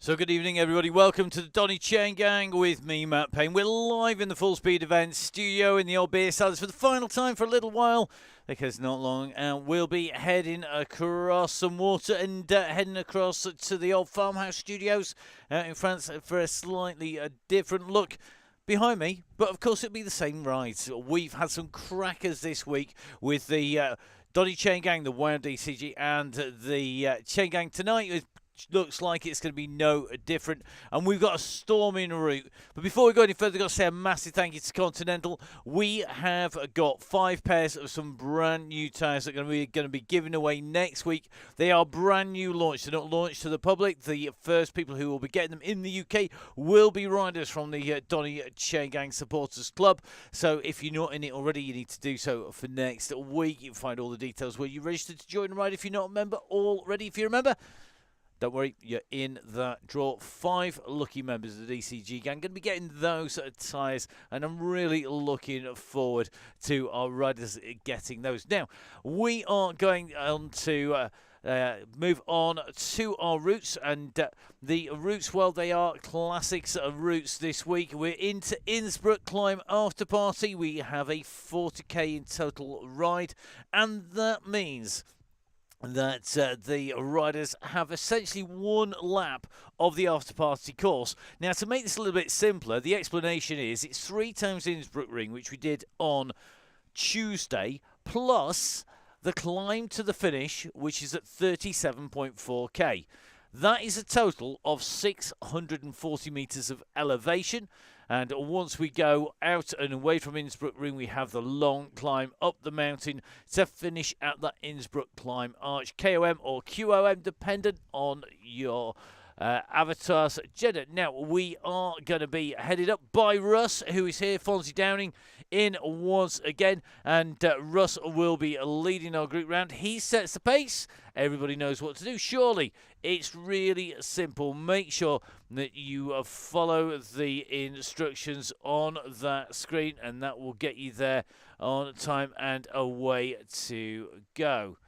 So good evening, everybody. Welcome to the Donny Chaingang with me, Matt Payne. We're live in the Full Speed Events studio in the old beer cellars for the final time for a little while, because not long we'll be heading across some water and heading across to the old farmhouse studios in France for a slightly different look. Behind me, but of course it'll be the same rides. We've had some crackers this week with the Donny Chaingang, the Wild DCG, and the Chaingang tonight. Looks like it's going to be no different, and we've got a storming route. But before we go any further, I've got to say a massive thank you to Continental. We have got 5 pairs of some brand new tyres that are going to be given away next week. They are brand new launched. They're not launched to the public. The first people who will be getting them in the UK will be riders from the Donny Chaingang Supporters Club. So if you're not in it already, you need to do so for next week. You can find all the details where you're registered to join the ride if you're not a member already. If you're a member, don't worry, you're in that draw. 5 lucky members of the DCG gang going to be getting those tyres, and I'm really looking forward to our riders getting those. Now, we are going on to move on to our routes, and the routes, well, they are classics routes this week. We're into Innsbruck Climb After Party. We have a 40k in total ride, and that means that the riders have essentially one lap of the after party course. Now, to make this a little bit simpler, the explanation is it's 3 times Innsbruck Ring, which we did on Tuesday, plus the climb to the finish, which is at 37.4k. That is a total of 640 metres of elevation. And once we go out and away from Innsbruck Ring, we have the long climb up the mountain to finish at that Innsbruck Climb Arch, KOM or QOM, dependent on your avatar's gender. Now, we are going to be headed up by Russ, who is here, Fonzie Downing, in once again. And Russ will be leading our group round. He sets the pace. Everybody knows what to do. Surely, it's really simple. Make sure that you follow the instructions on that screen, and that will get you there on time and away to go.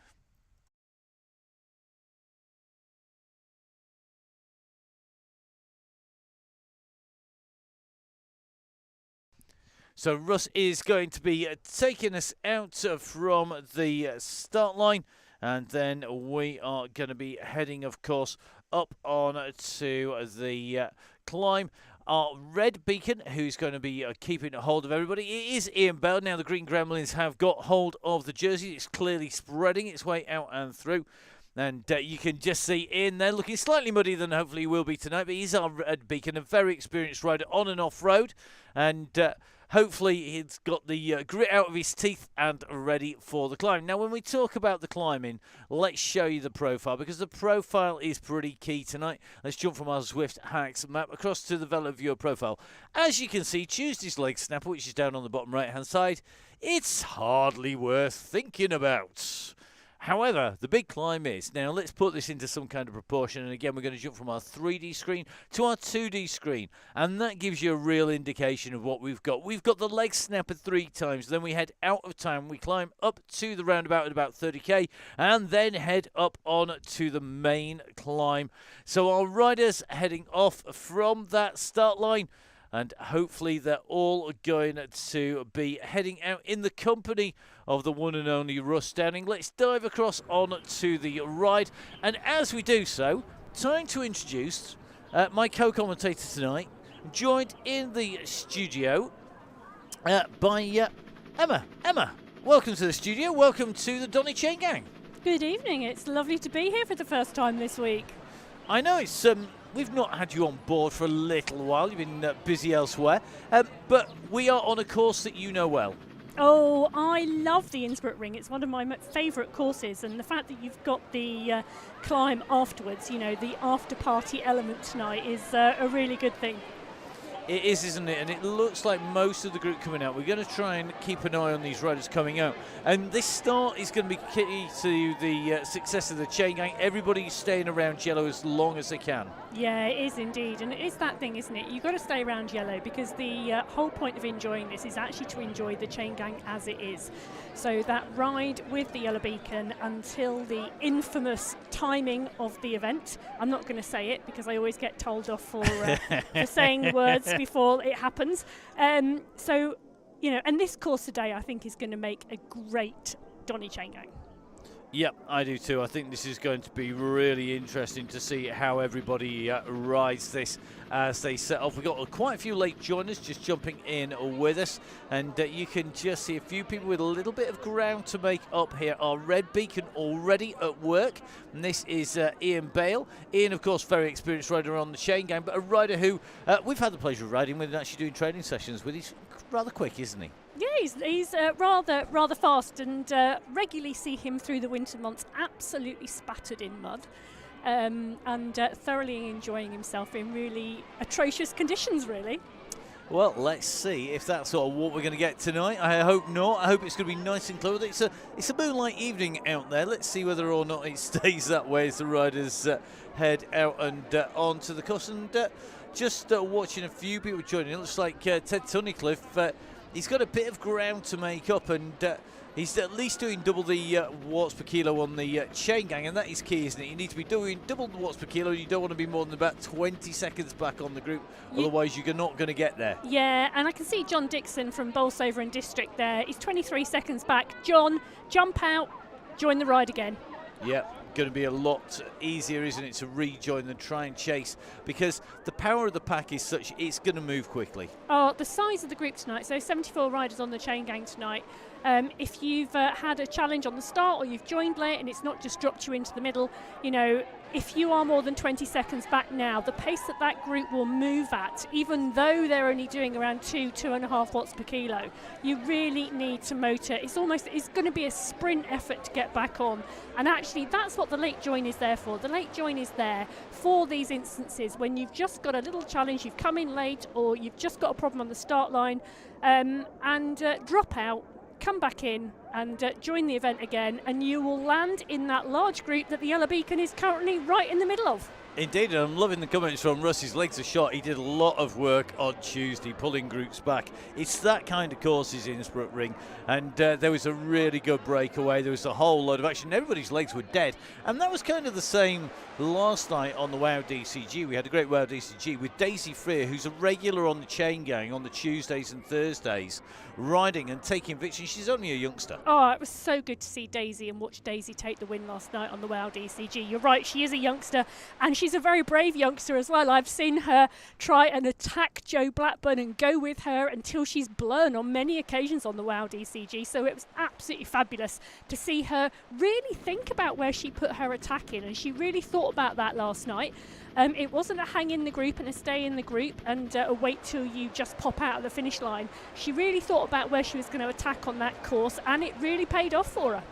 So Russ is going to be taking us out from the start line, and then we are going to be heading, of course, up on to the climb. Our red beacon, who's going to be keeping hold of everybody, it is Ian Bell. Now, the Green Gremlins have got hold of the jersey. It's clearly spreading its way out and through. And you can just see Ian there looking slightly muddier than hopefully he will be tonight. But he's our red beacon, a very experienced rider on and off road. And hopefully he's got the grit out of his teeth and ready for the climb. Now, when we talk about the climbing, let's show you the profile, because the profile is pretty key tonight. Let's jump from our Zwift Hacks map across to the Velo Viewer profile. As you can see, Tuesday's leg snapper, which is down on the bottom right-hand side, it's hardly worth thinking about. However, the big climb is, now let's put this into some kind of proportion, and again we're going to jump from our 3D screen to our 2D screen, and that gives you a real indication of what we've got. We've got the leg snapper 3 times, then we head out of town, we climb up to the roundabout at about 30k, and then head up on to the main climb. So our riders heading off from that start line, and hopefully they're all going to be heading out in the company of the one and only Russ Downing. Let's dive across on to the ride. And as we do so, time to introduce my co-commentator tonight, joined in the studio by Emma. Emma, welcome to the studio. Welcome to the Donny Chaingang. Good evening. It's lovely to be here for the first time this week. I know it's we've not had you on board for a little while. You've been busy elsewhere, but we are on a course that you know well. Oh, I love the Innsbruck Ring. It's one of my favourite courses, and the fact that you've got the climb afterwards, you know, the after-party element tonight is a really good thing. It is, isn't it? And it looks like most of the group coming out. We're going to try and keep an eye on these riders coming out. And this start is going to be key to the success of the Chaingang. Everybody staying around yellow as long as they can. Yeah, it is indeed. And it is that thing, isn't it? You've got to stay around yellow because the whole point of enjoying this is actually to enjoy the Chaingang as it is. So that ride with the yellow beacon until the infamous timing of the event. I'm not going to say it because I always get told off for saying the words before it happens. So, you know, and this course today I think is going to make a great Donny Chaingang. Yep, I do too. I think this is going to be really interesting to see how everybody rides this as they set off. We've got quite a few late joiners just jumping in with us, and you can just see a few people with a little bit of ground to make up here. Our red beacon already at work, and this is Ian Bale. Ian, of course, very experienced rider on the Chaingang, but a rider who we've had the pleasure of riding with and actually doing training sessions with. He's rather quick, isn't he? Yeah, he's rather fast, and regularly see him through the winter months absolutely spattered in mud, and thoroughly enjoying himself in really atrocious conditions, really. Well, let's see if that's sort of what we're going to get tonight. I hope not. I hope it's going to be nice and clear. It's a moonlight evening out there. Let's see whether or not it stays that way as the riders head out and onto the course. And just watching a few people joining. It looks like Ted Tunnicliffe. He's got a bit of ground to make up, and he's at least doing double the watts per kilo on the Chaingang, and that is key, isn't it? You need to be doing double the watts per kilo. You don't want to be more than about 20 seconds back on the group, otherwise you're not going to get there. Yeah, and I can see John Dixon from Bolsover and District there. He's 23 seconds back. John, jump out, join the ride again. Yeah. Going to be a lot easier, isn't it, to rejoin than try and chase, because the power of the pack is such it's going to move quickly. Oh, the size of the group tonight, so 74 riders on the Chaingang tonight. If you've had a challenge on the start or you've joined late and it's not just dropped you into the middle, you know, if you are more than 20 seconds back now, the pace that group will move at, even though they're only doing around 2.5 watts per kilo, you really need to motor. It's going to be a sprint effort to get back on. And actually, that's what the late join is there for. The late join is there for these instances when you've just got a little challenge, you've come in late, or you've just got a problem on the start line, and drop out, come back in and join the event again, and you will land in that large group that the Yellow Beacon is currently right in the middle of. Indeed, and I'm loving the comments from Russ. His legs are shot. He did a lot of work on Tuesday, pulling groups back. It's that kind of courses in Innsbruck Ring, and there was a really good breakaway. There was a whole load of action. Everybody's legs were dead, and that was kind of the same last night on the WOW DCG. We had a great WOW DCG with Daisy Freer, who's a regular on the Chaingang on the Tuesdays and Thursdays, riding and taking victory. She's only a youngster. Oh, it was so good to see Daisy and watch Daisy take the win last night on the WOW DCG. You're right, she is a youngster, and she's a very brave youngster as well. I've seen her try and attack Jo Blackburn and go with her until she's blown on many occasions on the WOW DCG. So it was absolutely fabulous to see her really think about where she put her attack in, and she really thought about that last night. It wasn't a hang in the group and a stay in the group and a wait till you just pop out of the finish line. She really thought about where she was going to attack on that course, and it really paid off for her.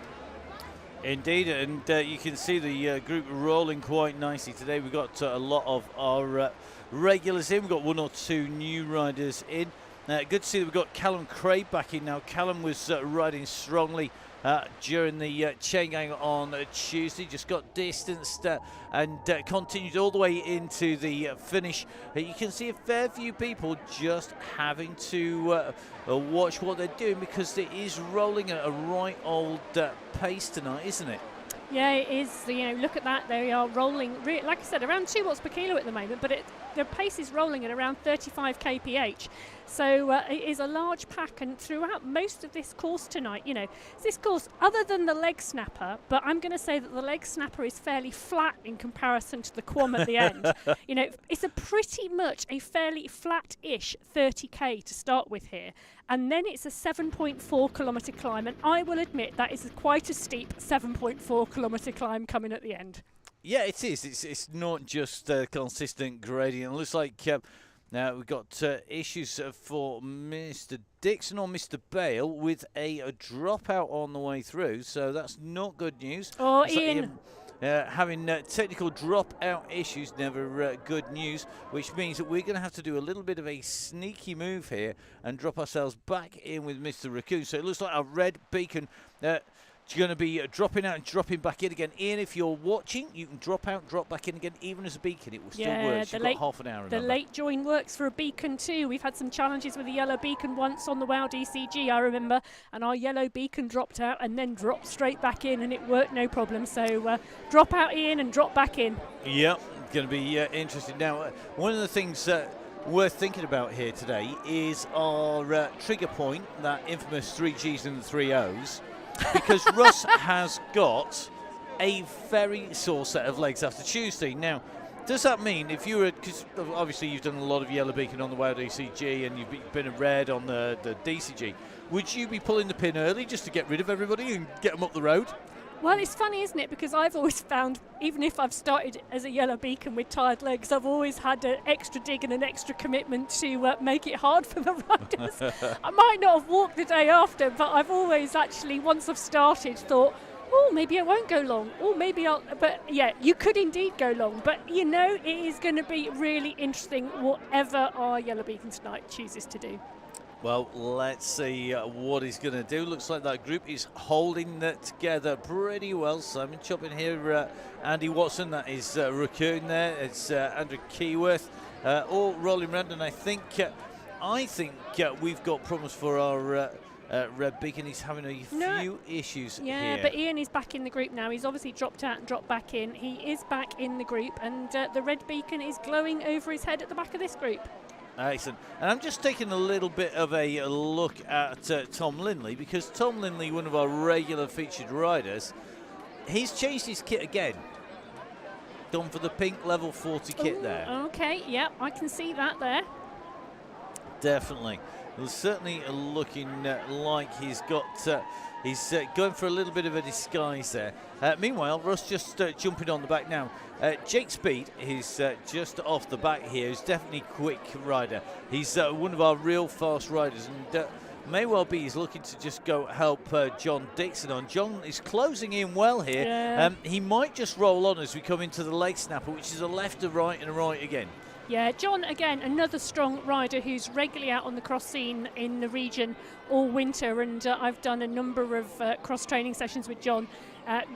Indeed, and you can see the group rolling quite nicely today. We've got a lot of our regulars in. We've got one or two new riders in. Good to see that we've got Callum Craig back in now. Callum was riding strongly during the Chaingang on Tuesday, just got distanced and continued all the way into the finish. You can see a fair few people just having to watch what they're doing, because it is rolling at a right old pace tonight, isn't it? Yeah, it is. You know, look at that. They are rolling, like I said, around 2 watts per kilo at the moment, but the pace is rolling at around 35 kph. So it is a large pack, and throughout most of this course tonight, you know, this course, other than the leg snapper, but I'm going to say that the leg snapper is fairly flat in comparison to the quam at the end. You know, it's a pretty much a fairly flat-ish 30k to start with here. And then it's a 7.4 kilometre climb, and I will admit that is quite a steep 7.4 kilometre climb coming at the end. Yeah, it is. It's not just a consistent gradient. It looks like now we've got issues for Mr. Dixon or Mr. Bale with a dropout on the way through, so that's not good news. Oh, Looks like Ian. having technical dropout issues, never good news, which means that we're going to have to do a little bit of a sneaky move here and drop ourselves back in with Mr. Raccoon. So it looks like our red beacon going to be dropping out and dropping back in again. Ian, if you're watching, you can drop out, drop back in again, even as a beacon. It will still work. You've got half an hour. The late join works for a beacon too. We've had some challenges with a yellow beacon once on the WoW DCG, I remember, and our yellow beacon dropped out and then dropped straight back in, and it worked no problem. So drop out, Ian, and drop back in. Yep, going to be interesting. Now, one of the things worth thinking about here today is our trigger point, that infamous 3 Gs and the 3 Os. Because Russ has got a very sore set of legs after Tuesday. Now, does that mean if you were, because obviously you've done a lot of yellow beacon on the WoW DCG and you've been a red on the DCG, would you be pulling the pin early just to get rid of everybody and get them up the road? Well, it's funny, isn't it? Because I've always found, even if I've started as a yellow beacon with tired legs, I've always had an extra dig and an extra commitment to make it hard for the riders. I might not have walked the day after, but I've always actually, once I've started, thought, oh, maybe I won't go long. Oh, maybe I'll... But, yeah, you could indeed go long. But, you know, it is going to be really interesting whatever our yellow beacon tonight chooses to do. Well, let's see what he's going to do. Looks like that group is holding that together pretty well. Simon Choppin here, Andy Watson, that is Raccoon there. It's Andrew Keyworth, all rolling around. And I think we've got problems for our red beacon. He's having a few issues here. But Ian is back in the group now. He's obviously dropped out and dropped back in. He is back in the group, and the red beacon is glowing over his head at the back of this group. Excellent. And I'm just taking a little bit of a look at Tom Lindley, because Tom Lindley, one of our regular featured riders, he's changed his kit again. Gone for the pink level 40 kit there. Okay, yeah, I can see that there. Definitely. Well, certainly looking like he's got... he's going for a little bit of a disguise there. Meanwhile, Russ just jumping on the back now. Jake Speed is just off the back here. He's definitely a quick rider. He's one of our real fast riders, and may well be he's looking to just go help John Dixon on. John is closing in well here. Yeah. He might just roll on as we come into the leg snapper, which is a left, a right, and a right again. Yeah, John, again, another strong rider who's regularly out on the cross scene in the region all winter, and I've done a number of cross-training sessions with John.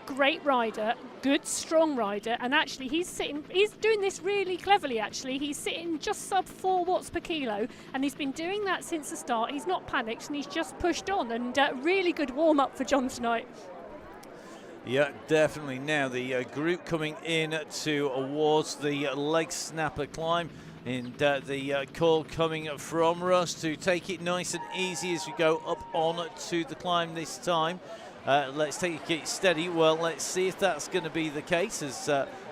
Great rider, good, strong rider, and actually he's doing this really cleverly, actually. He's sitting just sub 4 watts per kilo, and he's been doing that since the start. He's not panicked, and he's just pushed on, and really good warm-up for John tonight. Yeah, definitely. Now the group coming in towards the leg snapper climb, and the call coming from Russ to take it nice and easy as we go up on to the climb this time. Let's take it steady. Well, let's see if that's going to be the case as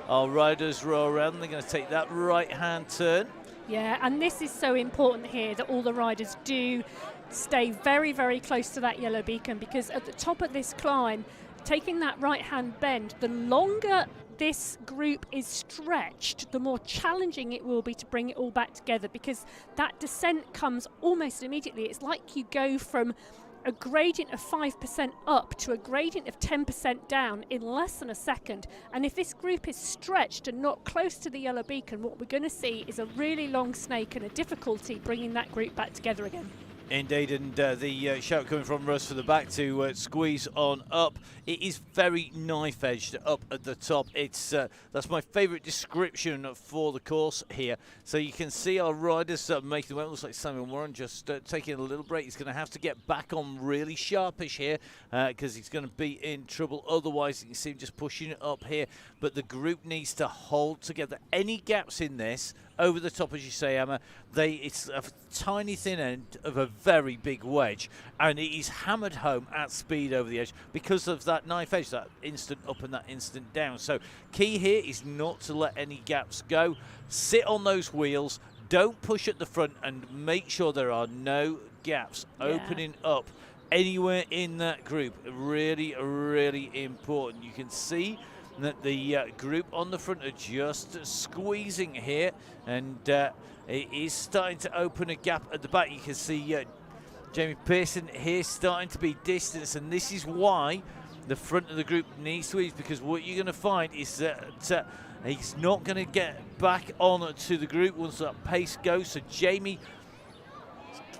our riders roll around. They're going to take that right-hand turn. Yeah, and this is so important here that all the riders do stay very, very close to that yellow beacon, because at the top of this climb, taking that right-hand bend, the longer this group is stretched, the more challenging it will be to bring it all back together, because that descent comes almost immediately. It's like you go from a gradient of 5% up to a gradient of 10% down in less than a second. And if this group is stretched and not close to the yellow beacon, what we're going to see is a really long snake and a difficulty bringing that group back together again. Indeed, and the shout coming from Russ for the back to squeeze on up. It is very knife-edged up at the top. It's that's my favourite description for the course here. So you can see our riders making the way. It looks like Simon Warren just taking a little break. He's going to have to get back on really sharpish here because he's going to be in trouble. Otherwise, you can see him just pushing it up here. But the group needs to hold together. Any gaps in this, over the top, as you say, Emma, it's a tiny thin end of a very big wedge, and it is hammered home at speed over the edge because of that knife edge, that instant up and that instant down. So key here is not to let any gaps go. Sit on those wheels, don't push at the front, and make sure there are no gaps opening up anywhere in that group. Really, really important. You can see that the group on the front are just squeezing here, and it is starting to open a gap at the back. You can see Jamie Pearson here starting to be distanced, and this is why the front of the group needs to ease, because what you're going to find is that he's not going to get back on to the group once that pace goes. So Jamie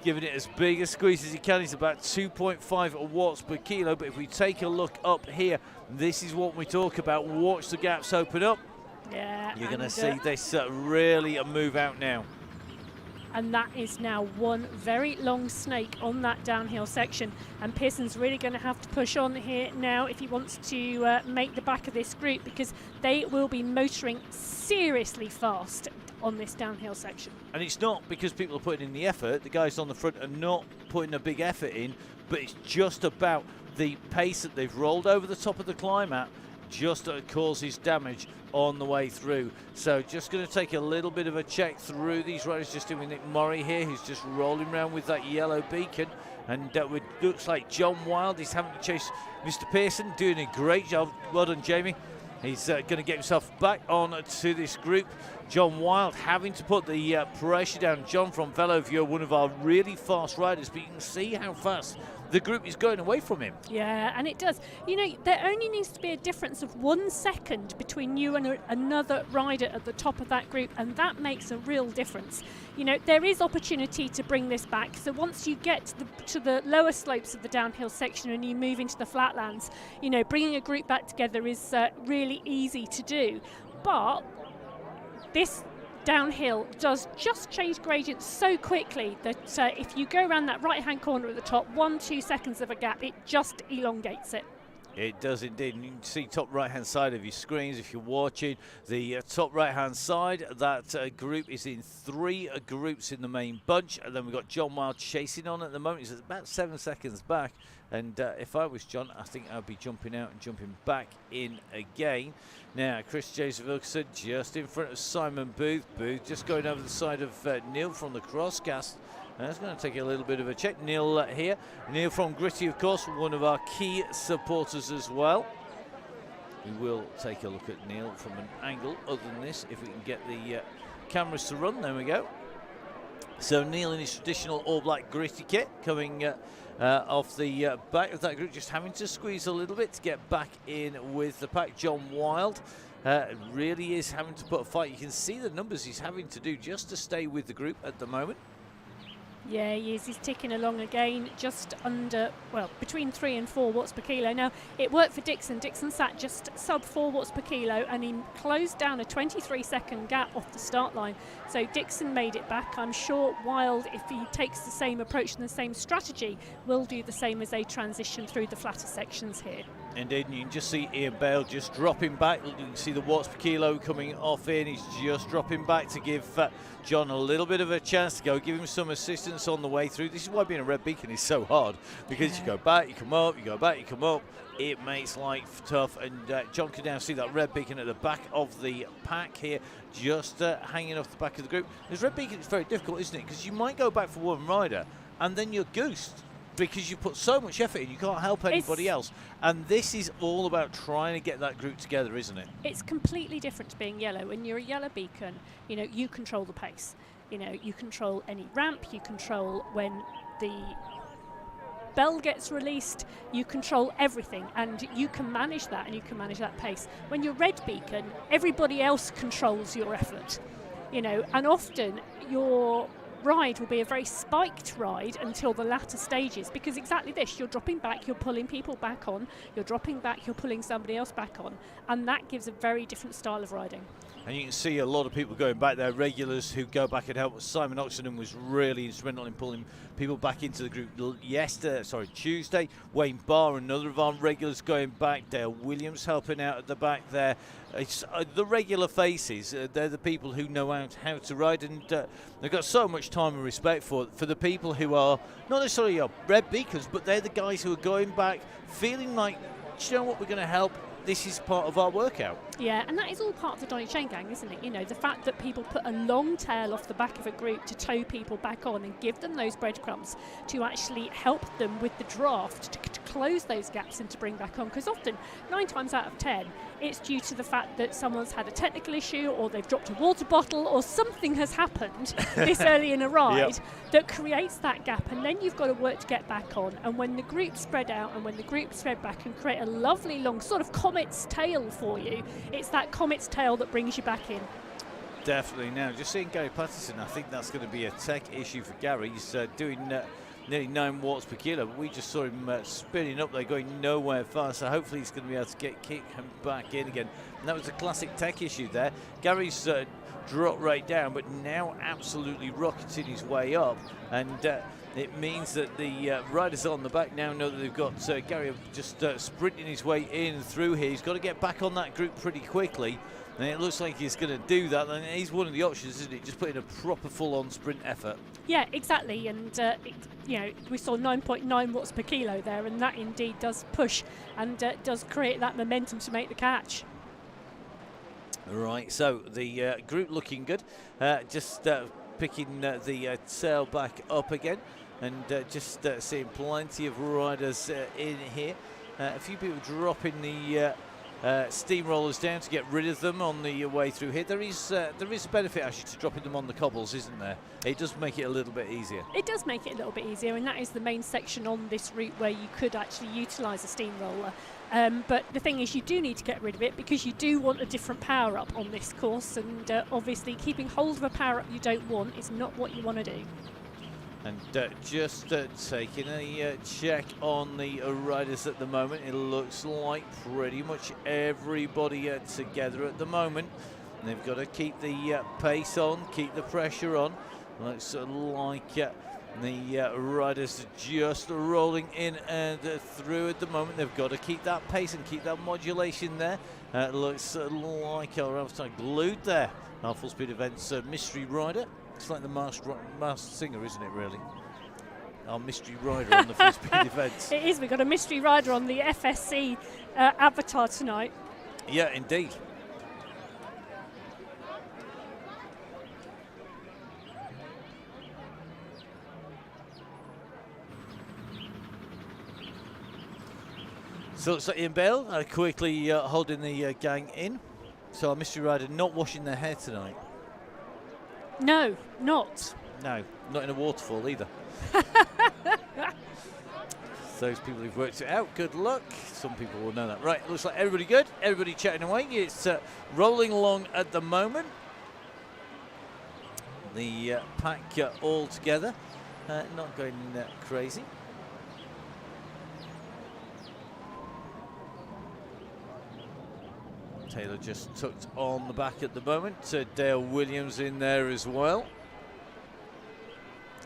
giving it as big a squeeze as he can. He's about 2.5 watts per kilo. But if we take a look up here, this is what we talk about. Watch the gaps open up. Yeah, you're going to see this really move out now. And that is now one very long snake on that downhill section. And Pearson's really going to have to push on here now if he wants to make the back of this group, because they will be motoring seriously fast on this downhill section. And it's not because people are putting in the effort. The guys on the front are not putting a big effort in, but it's just about the pace that they've rolled over the top of the climb at just causes damage on the way through. So just going to take a little bit of a check through these riders, just doing Nick Murray here, who's just rolling around with that yellow beacon. And it looks like John Wild is having to chase Mr. Pearson, doing a great job. Well done, Jamie. He's going to get himself back on to this group. John Wild having to put the pressure down. John from Veloview, one of our really fast riders, but you can see how fast the group is going away from him. Yeah, and it does. You know, there only needs to be a difference of 1 second between you and another rider at the top of that group, and that makes a real difference. You know, there is opportunity to bring this back. So once you get to the lower slopes of the downhill section and you move into the flatlands, you know, bringing a group back together is really easy to do. But this downhill does just change gradient so quickly that if you go around that right-hand corner at the top, 1-2 seconds of a gap, it just elongates it. It does indeed. And you can see top right-hand side of your screens if you're watching. The top right-hand side, that group is in 3 groups in the main bunch. And then we've got John Wild chasing on at the moment. He's about 7 seconds back. And if I was John, I think I'd be jumping out and jumping back in again. Now, Chris Joseph Wilkinson just in front of Simon Booth. Booth just going over the side of Neil from the crosscast. That's going to take a little bit of a check. Neil here. Neil from Gritty, of course, one of our key supporters as well. We will take a look at Neil from an angle other than this, if we can get the cameras to run. There we go. So Neil in his traditional all-black Gritty kit coming off the back of that group, just having to squeeze a little bit to get back in with the pack. John Wild really is having to put a fight. You can see the numbers he's having to do just to stay with the group at the moment. Yeah, he is. He's ticking along again, just under, well, between 3 and 4 watts per kilo. Now, it worked for Dixon. Dixon sat just sub 4 watts per kilo, and he closed down a 23-second gap off the start line. So Dixon made it back. I'm sure Wild, if he takes the same approach and the same strategy, will do the same as they transition through the flatter sections here. Indeed, and you can just see Ian Bale just dropping back. You can see the watts per kilo coming off in. He's just dropping back to give John a little bit of a chance to go, give him some assistance on the way through. This is why being a red beacon is so hard, because you go back, you come up, you go back, you come up. It makes life tough, and John can now see that red beacon at the back of the pack here, just hanging off the back of the group. This red beacon is very difficult, isn't it? Because you might go back for one rider, and then you're goosed, because you put so much effort in, you can't help anybody else. And this is all about trying to get that group together, isn't it? It's completely different to being yellow. When you're a yellow beacon, you know, you control the pace. You know, you control any ramp, you control when the bell gets released, you control everything, and you can manage that, and you can manage that pace. When you're red beacon, everybody else controls your effort, you know, and often your ride will be a very spiked ride until the latter stages, because exactly this, you're dropping back, you're pulling people back on, you're dropping back, you're pulling somebody else back on, and that gives a very different style of riding. And you can see a lot of people going back there, regulars who go back and help. Simon Oxenden was really instrumental in pulling people back into the group Tuesday. Wayne Barr, another of our regulars, going back. Dale Williams helping out at the back there. It's the regular faces. They're the people who know how to ride, and they've got so much time and respect for the people who are not necessarily red beacons, but they're the guys who are going back feeling like, do you know what, we're going to help. This is part of our workout. Yeah, and that is all part of the Donny Chaingang, isn't it? You know, the fact that people put a long tail off the back of a group to tow people back on and give them those breadcrumbs to actually help them with the draft to close those gaps and to bring back on, because often 9 times out of 10 it's due to the fact that someone's had a technical issue or they've dropped a water bottle or something has happened this early in a ride that creates that gap, and then you've got to work to get back on. And when the group spread out and when the group spread back and create a lovely long sort of comet's tail for you, it's that comet's tail that brings you back in. Definitely. Now, just seeing Gary Patterson, I think that's going to be a tech issue for Gary. He's doing nearly 9 watts per kilo, but we just saw him spinning up there, going nowhere fast. So hopefully he's going to be able to kick him back in again. And that was a classic tech issue there. Gary's dropped right down, but now absolutely rocketing his way up. And it means that the riders on the back now know that they've got Gary just sprinting his way in and through here. He's got to get back on that group pretty quickly. And it looks like he's going to do that. And he's one of the options, isn't it? Just put in a proper full-on sprint effort. Yeah, exactly. And, you know, we saw 9.9 watts per kilo there, and that indeed does push and does create that momentum to make the catch. Right, so the group looking good. Just picking the tail back up again. And just seeing plenty of riders in here. A few people dropping the steamrollers down to get rid of them on the way through here. There is a benefit actually to dropping them on the cobbles, isn't there? It does make it a little bit easier. It does make it a little bit easier, and that is the main section on this route where you could actually utilise a steamroller. But the thing is, you do need to get rid of it because you do want a different power up on this course, and obviously keeping hold of a power up you don't want is not what you want to do. And just taking a check on the riders at the moment. It looks like pretty much everybody together at the moment. And they've got to keep the pace on, keep the pressure on. Looks like the riders are just rolling in and through at the moment. They've ed to keep that pace and keep that modulation there. Looks like our glued there. Our Full Speed Events mystery rider. It's like the masked singer, isn't it, really? Our mystery rider on the Full Speed Events. It is. We've got a mystery rider on the FSC avatar tonight. Yeah, indeed. So it looks like Ian Bale quickly holding the gang in. So our mystery rider not washing their hair tonight. No, not. No, not in a waterfall either. Those people who've worked it out, good luck. Some people will know that. Right, looks like everybody good. Everybody chatting away. It's rolling along at the moment. The pack all together. Not going crazy. Taylor just tucked on the back at the moment. Dale Williams in there as well.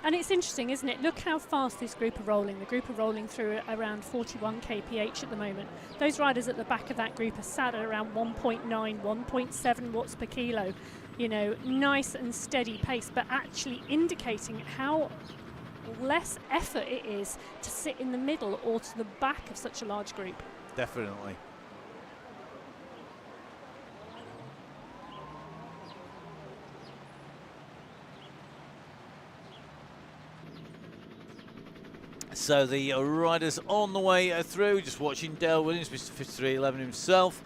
And it's interesting, isn't it? Look how fast this group are rolling. The group are rolling through around 41 kph at the moment. Those riders at the back of that group are sat at around 1.9, 1.7 watts per kilo. You know, nice and steady pace, but actually indicating how less effort it is to sit in the middle or to the back of such a large group. Definitely. So the riders on the way through, just watching Dale Williams, Mr. 5311 himself,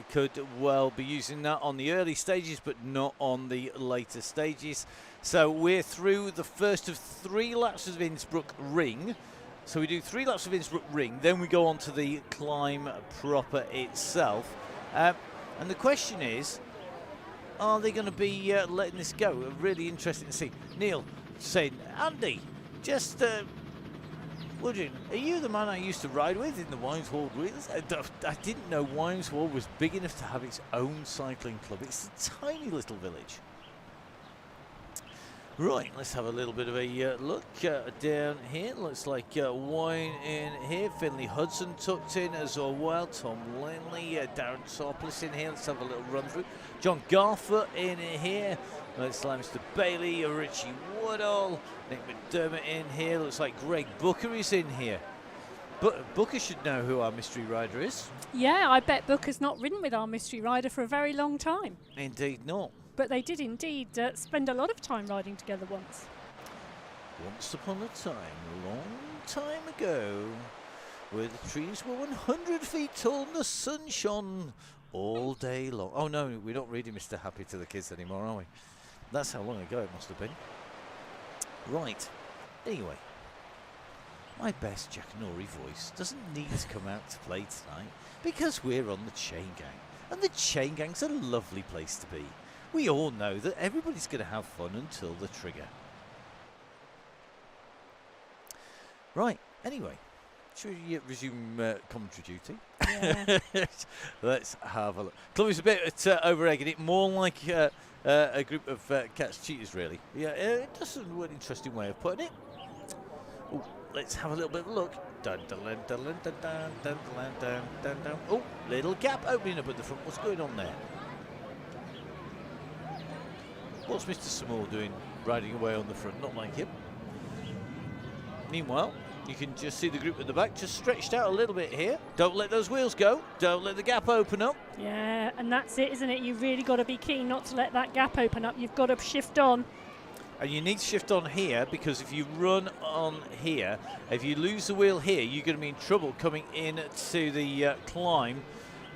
could well be using that on the early stages, but not on the later stages. So we're through the first of 3 laps of Innsbruck Ring. So we do 3 laps of Innsbruck Ring, then we go on to the climb proper itself. And the question is, are they going to be letting this go? Really interesting to see. Neil saying, Andy, just... Woodring, are you the man I used to ride with in the Wymeswald Wheelers? I didn't know Wymeswald was big enough to have its own cycling club. It's a tiny little village. Right, let's have a little bit of a look down here. Looks like Wine in here. Finley Hudson tucked in as well. Tom Linley, Darren Topless in here. Let's have a little run through. John Garfer in here. Looks like Mr. Bailey, Richie Woodall, Nick McDermott in here. Looks like Greg Booker is in here. But Booker should know who our mystery rider is. Yeah, I bet Booker's not ridden with our mystery rider for a very long time. Indeed not. But they did indeed spend a lot of time riding together once. Once upon a time, a long time ago. where the trees were 100 feet tall and the sun shone all day long. Oh no, we're not reading Mr. Happy to the kids anymore, are we? That's how long ago it must have been. Right. Anyway, my best Jackanory voice doesn't need to come out to play tonight because we're on the Chaingang. And the Chaingang's a lovely place to be. We all know that everybody's going to have fun until the trigger. Right, anyway, should we resume commentary duty? Yeah. Let's have a look. Chloe's a bit over-egging it, more like a group of cats cheaters, really. Yeah, that's an interesting way of putting it. Ooh, let's have a little bit of a look. Dun, dun, dun, dun, dun, dun, dun, dun, dun, dun, dun. Oh, little gap opening up at the front. What's going on there? What's Mr. Small doing riding away on the front? Not like him. Meanwhile, you can just see the group at the back just stretched out a little bit here. Don't let those wheels go. Don't let the gap open up. Yeah, and that's it, isn't it? You've really got to be keen not to let that gap open up. You've got to shift on. And you need to shift on here because if you run on here, if you lose the wheel here, you're going to be in trouble coming in to the climb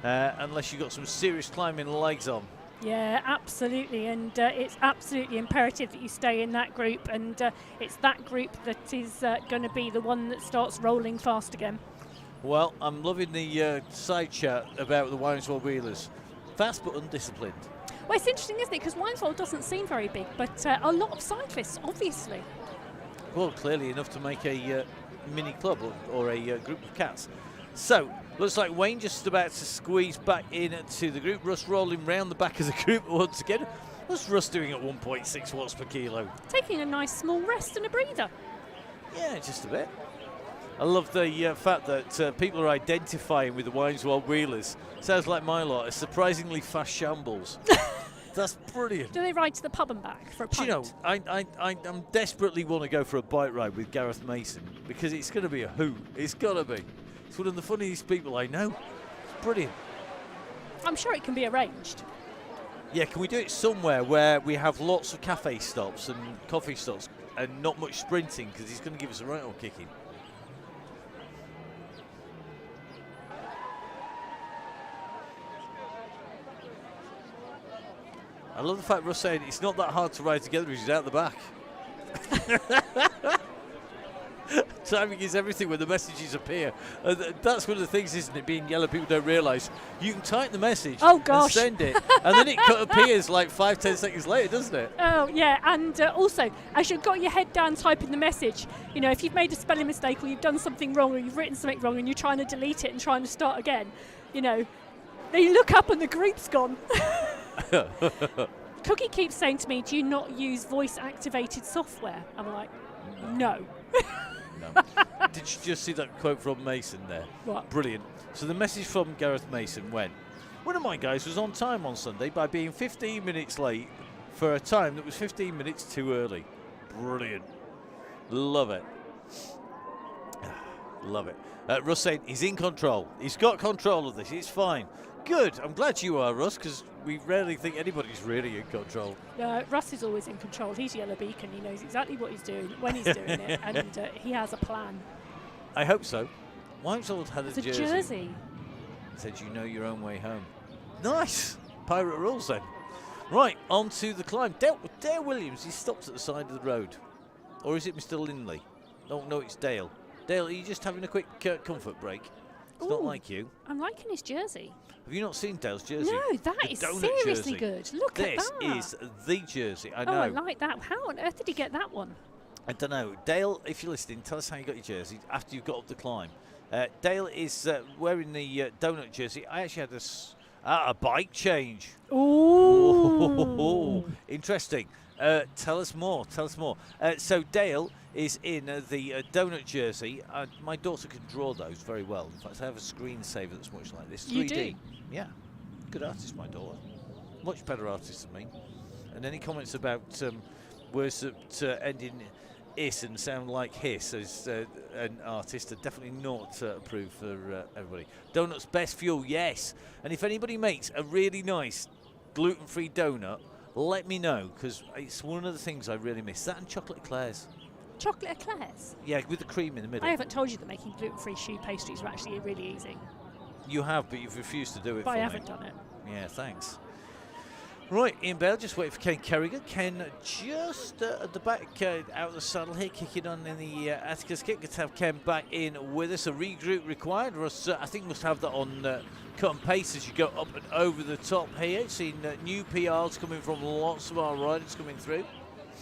unless you've got some serious climbing legs on. Yeah, absolutely, and it's absolutely imperative that you stay in that group, and it's that group that is going to be the one that starts rolling fast again. Well, I'm loving the side chat about the Wineswell Wheelers. Fast but undisciplined. Well, it's interesting, isn't it? Because Wineswell doesn't seem very big, but a lot of cyclists, obviously. Well, clearly enough to make a mini club or a group of cats. So, looks like Wayne just about to squeeze back into the group. Russ rolling round the back of the group once again. What's Russ doing at 1.6 watts per kilo? Taking a nice small rest and a breather. Yeah, just a bit. I love the fact that people are identifying with the Wineswell Wheelers. Sounds like my lot, a surprisingly fast shambles. That's brilliant. Do they ride to the pub and back for a pint? Do you know, I'm desperately want to go for a bike ride with Gareth Mason because it's going to be a hoot. It's got to be. It's one of the funniest people I know. It's brilliant. I'm sure it can be arranged. Yeah, can we do it somewhere where we have lots of cafe stops and coffee stops and not much sprinting because he's going to give us a right old kicking. I love the fact Russ saying it's not that hard to ride together because he's out the back. Timing is everything when the messages appear. That's one of the things, isn't it, being yellow people don't realise. You can type the message and send it, and then it appears like 5-10 seconds later, doesn't it? Oh, yeah, and also, as you've got your head down typing the message, you know, if you've made a spelling mistake or you've done something wrong or you've written something wrong and you're trying to delete it and trying to start again, you know, then you look up and the group's gone. Cookie keeps saying to me, do you not use voice-activated software? I'm like, no. No. Did you just see that quote from Mason there? What? Brilliant. So the message from Gareth Mason went, one of my guys was on time on Sunday by being 15 minutes late for a time that was 15 minutes too early. Brilliant. Love it. Love it. Russ saying he's in control. He's got control of this. It's fine. Good. I'm glad you are, Russ, because we rarely think anybody's really in control. Russ is always in control. He's Yellow Beacon. He knows exactly what he's doing, when he's doing it, and he has a plan. I hope so. Wineswell had It's a a jersey. jersey. Said you know your own way home. Nice. Pirate rules then. Right, on to the climb. Dale Williams, he stops at the side of the road. Or is it Mr. Lindley? No, it's Dale. Dale, are you just having a quick comfort break? It's not like you. I'm liking his jersey. Have you not seen Dale's jersey? No, that The is donut seriously jersey. good. Look at that. This is the jersey. I know. Oh, I like that. How on earth did he get that one? I don't know. Dale, if you're listening, tell us how you got your jersey after you've got up the climb. Dale is wearing the donut jersey. I actually had a bike change. Ooh. Interesting. Tell us more. So Dale is in the donut jersey. My daughter can draw those very well. In fact, I have a screensaver that's much like this. 3D. You do? Yeah. Good artist, my daughter. Much better artist than me. And any comments about words that end in is and sound like hiss as an artist are definitely not approved for everybody. Donuts best fuel, yes. And if anybody makes a really nice gluten-free donut, let me know, because it's one of the things I really miss. That and chocolate eclairs. Chocolate eclairs? Yeah, with the cream in the middle. I haven't told you that making gluten-free choux pastries are actually really easy. You have, but you've refused to do it But for I me. haven't done it. Yeah, thanks. Right, Ian Bale, just waiting for Ken Kerrigan. Ken just at the back, out of the saddle here, kicking on in the Atticus kick. Good to have Ken back in with us. A regroup required. Russ, I think must have that on cut and paste as you go up and over the top here. Seen new PRs coming from lots of our riders coming through.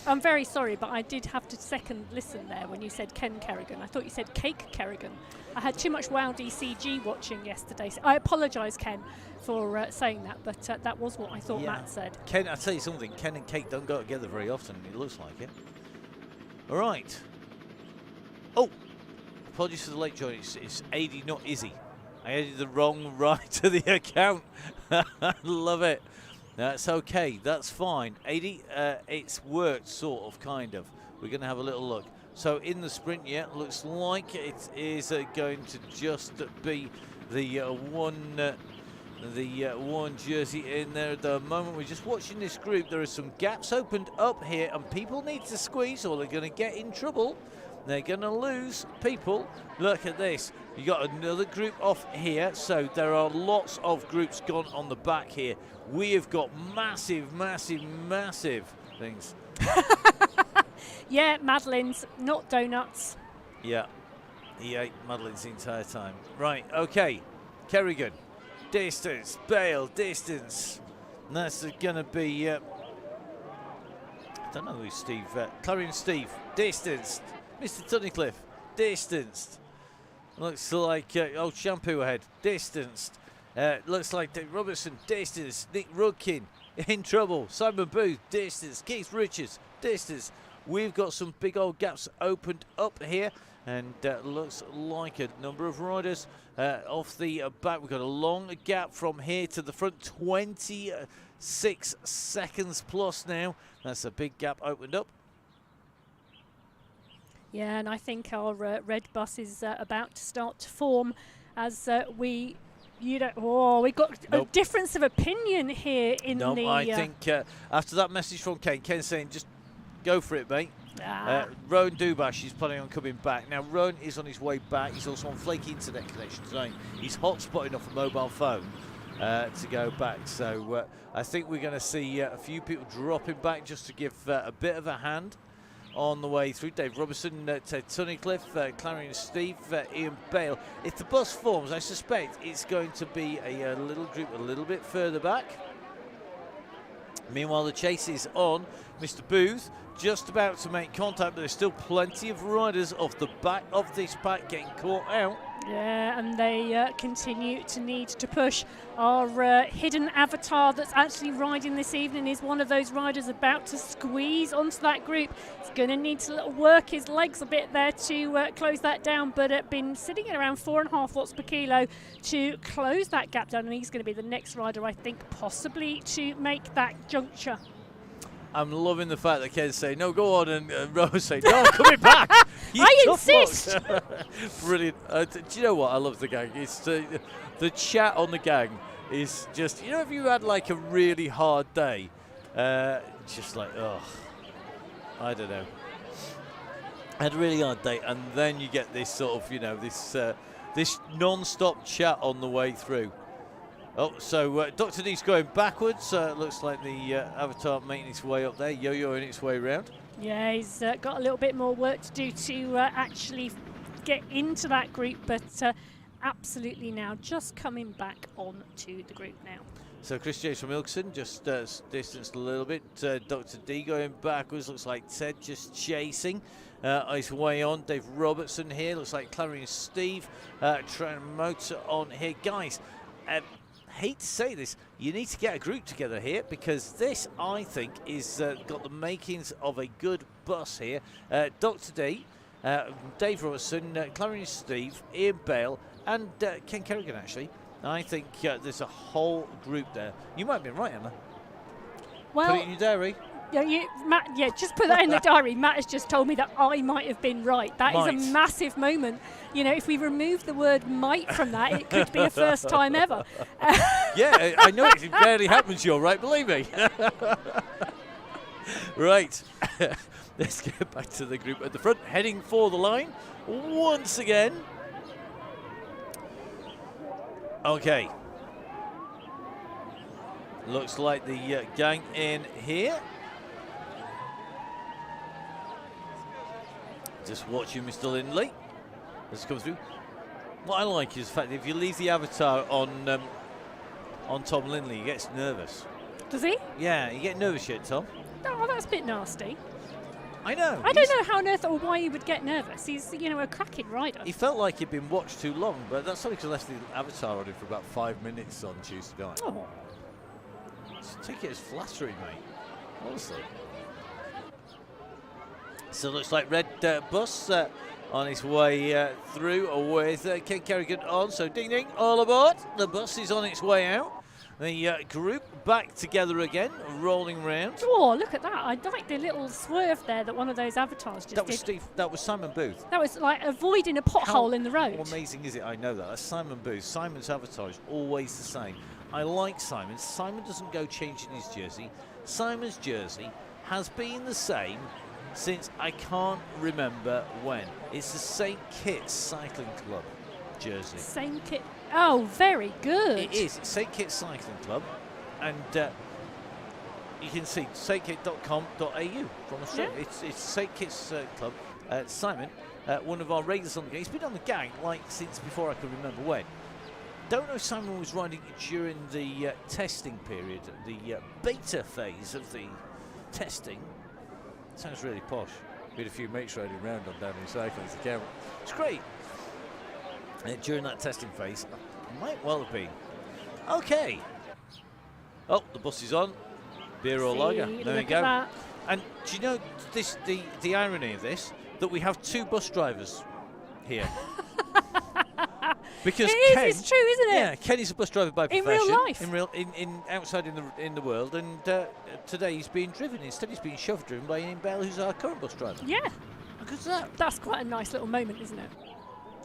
I'm very sorry, but I did have to second listen there when you said Ken Kerrigan. I thought you said Cake Kerrigan. I had too much WoW DCG watching yesterday. So I apologise, Ken, for saying that, but that was what I thought Matt said. Ken, I'll tell you something, Ken and Kate don't go together very often, it looks like it. All right. Oh, apologies for the late join, it's AD, not Izzy. I added the wrong right to the account. Love it. That's okay, that's fine. 80, it's worked, sort of, kind of. We're going to have a little look. So in the sprint, yeah, looks like it is going to just be the one jersey in there at the moment. We're just watching this group. There are some gaps opened up here, and people need to squeeze or they're going to get in trouble. They're going to lose people. Look at this. You got another group off here, so there are lots of groups gone on the back here. We have got massive, massive, massive things. Yeah, Madeleines, not donuts. Yeah, he ate Madeleines the entire time. Right, okay. Kerrigan, distance. Bale, distance. And that's going to be, I don't know who Steve, Clarion Steve, distanced. Mr. Tunnicliffe, distanced. Looks like old Shampoo ahead, distanced. Looks like Dave Robertson, distance. Nick Rudkin in trouble. Simon Booth, distance. Keith Richards, distance. We've got some big old gaps opened up here, and looks like a number of riders off the back. We've got a long gap from here to the front, 26 seconds plus now. That's a big gap opened up. Yeah, and I think our red bus is about to start to form as we got a difference of opinion here in the... I think after that message from Ken saying just go for it, mate. Rowan Dubash is planning on coming back. Now, Rowan is on his way back. He's also on flaky internet connection tonight. He's hotspotting off a mobile phone to go back. So I think we're going to see a few people dropping back just to give a bit of a hand on the way through. Dave Robertson, Ted Tunnicliffe, Clarion Steve, Ian Bale. If the bus forms, I suspect it's going to be a little group a little bit further back. Meanwhile, the chase is on. Mr. Booth just about to make contact, but there's still plenty of riders off the back of this pack getting caught out. Yeah, and they continue to need to push. Our hidden avatar that's actually riding this evening is one of those riders about to squeeze onto that group. He's going to need to work his legs a bit there to close that down, but been sitting at around 4.5 watts per kilo to close that gap down, and he's going to be the next rider, I think, possibly to make that juncture. I'm loving the fact that Ken's saying, no, go on, and Rose saying, no, I'm coming back. I insist. Brilliant. Do you know what? I love the gang. It's the chat on the gang is just, you know, if you had like a really hard day, just like, oh, I don't know. I had a really hard day, and then you get this sort of, you know, this non-stop chat on the way through. Oh, so Dr. D's going backwards. Looks like the avatar making its way up there, yo-yoing its way around. Yeah, he's got a little bit more work to do to actually get into that group, but absolutely now just coming back on to the group now. So Chris James from Ilkeston just distanced a little bit. Dr. D going backwards. Looks like Ted just chasing his way on. Dave Robertson here. Looks like Clarion Steve trying to motor on here. Guys, hate to say this, you need to get a group together here, because this, I think, is got the makings of a good bus here. Dr. D, Dave Robertson, Clarion Steve, Ian Bale, and Ken Kerrigan, actually. I think there's a whole group there. You might be right, Emma. Well, put it in your diary. Yeah, Matt, yeah, just put that in the diary. Matt has just told me that I might have been right. That is a massive moment. You know, if we remove the word might from that, it could be a first time ever. Yeah, I know it rarely happens, you're right, believe me. Right. Let's get back to the group at the front, heading for the line once again. Okay. Looks like the gang in here. Just watching Mr. Lindley. Let's come through. What I like is the fact that if you leave the avatar on Tom Lindley, he gets nervous. Does he? Yeah, you get nervous yet, Tom? Oh, that's a bit nasty. I know. I don't know how on earth or why he would get nervous. He's, you know, a cracking rider. He felt like he'd been watched too long, but that's only because I left the avatar on him for about 5 minutes on Tuesday night. Oh. Just take it as flattery, mate. Honestly. So it looks like red bus on its way through with Ken Kerrigan on. So ding ding, all aboard. The bus is on its way out. The group back together again, rolling round. Oh, look at that. I like the little swerve there that one of those avatars just That was did. Steve. That was Simon Booth. That was like avoiding a pothole in the road. How amazing is it? I know that. That's Simon Booth. Simon's avatar is always the same. I like Simon. Simon doesn't go changing his jersey. Simon's jersey has been the same since I can't remember when. It's the St. Kitts Cycling Club jersey. St. Kitts. Oh, very good. It is. It's St. Kitts Cycling Club. And you can see stkit.com.au from Australia. Yeah. It's St. Kitts Club. Simon, one of our regulars on the gang. He's been on the gang like since before I can remember when. Don't know if Simon was riding during the testing period, the beta phase of the testing. Sounds really posh. We had a few mates riding around on Donny cycling to camera. It's great. During that testing phase, might well have been. Okay. Oh, the bus is on. Beer or lager. There we go. That. And do you know this? The irony of this, that we have two bus drivers here. Because Ken, it's true, isn't it? Yeah, Ken is a bus driver by profession. In real life. In outside in the world, and today he's being driven. Instead, he's being driven by Ian Bell, who's our current bus driver. Yeah. How good's that? That's quite a nice little moment, isn't it?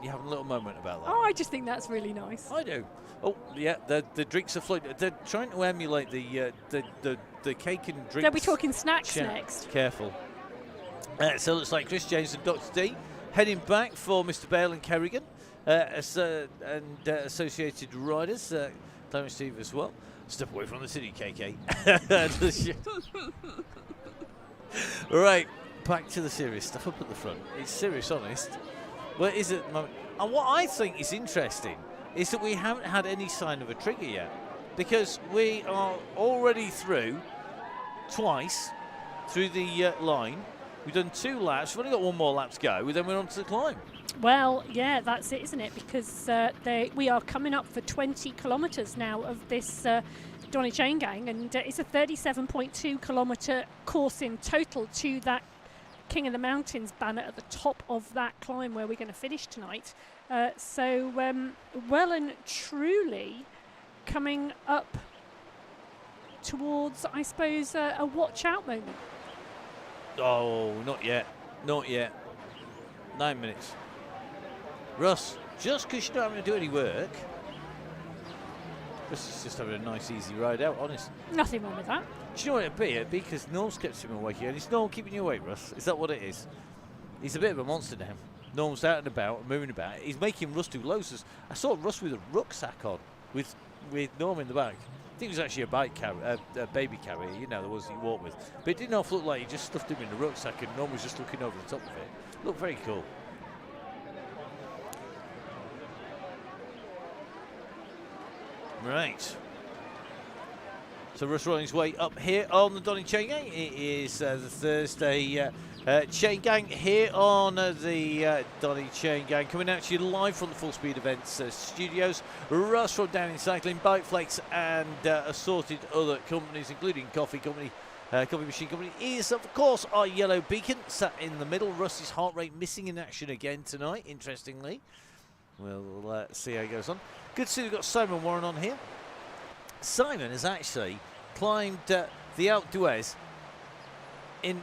You have a little moment about that. Oh, I just think that's really nice. I do. Oh, yeah, the drinks are floating. They're trying to emulate the cake and drinks. They'll be talking snacks next. Careful. So it looks like Chris James and Dr. D heading back for Mr. Bale and Kerrigan. And associated riders, Clarence Steve as well. Step away from the city, KK. Right, back to the serious stuff up at the front. It's serious, honest. Well, is it? And what I think is interesting is that we haven't had any sign of a trigger yet, because we are already through twice through the line. We've done 2 laps. We've only got 1 more lap to go. Then we're on to the climb. Well, yeah, that's it, isn't it? Because we are coming up for 20 kilometres now of this Donny Chaingang, and it's a 37.2 kilometre course in total to that King of the Mountains banner at the top of that climb where we're going to finish tonight. So well and truly coming up towards, I suppose, a watch out moment. Oh, not yet. Not yet. 9 minutes. Russ, just because you're not having to do any work, Russ is just having a nice, easy ride out, honest. Nothing wrong with that. Do you know what it'd be? It'd be because Norm's kept him awake here. And is Norm keeping you awake, Russ? Is that what it is? He's a bit of a monster now. Norm's out and about, moving about. He's making Russ do loads. I saw Russ with a rucksack on, with Norm in the back. I think it was actually a baby carrier, you know, the ones he walked with. But it didn't half look like he just stuffed him in the rucksack and Norm was just looking over the top of it. Looked very cool. Right. So Russ running his way up here on the Donny Chaingang. It is the Thursday Chaingang here on the Donny Chaingang. Coming out to you live from the Full Speed Events studios. Russ from Down in Cycling, Bike Flex and assorted other companies, including Coffee Company. Coffee Machine Company is, of course, our yellow beacon sat in the middle. Russ's heart rate missing in action again tonight, interestingly. We'll see how it goes on. Good to see we've got Simon Warren on here. Simon has actually climbed the Alpe d'Huez in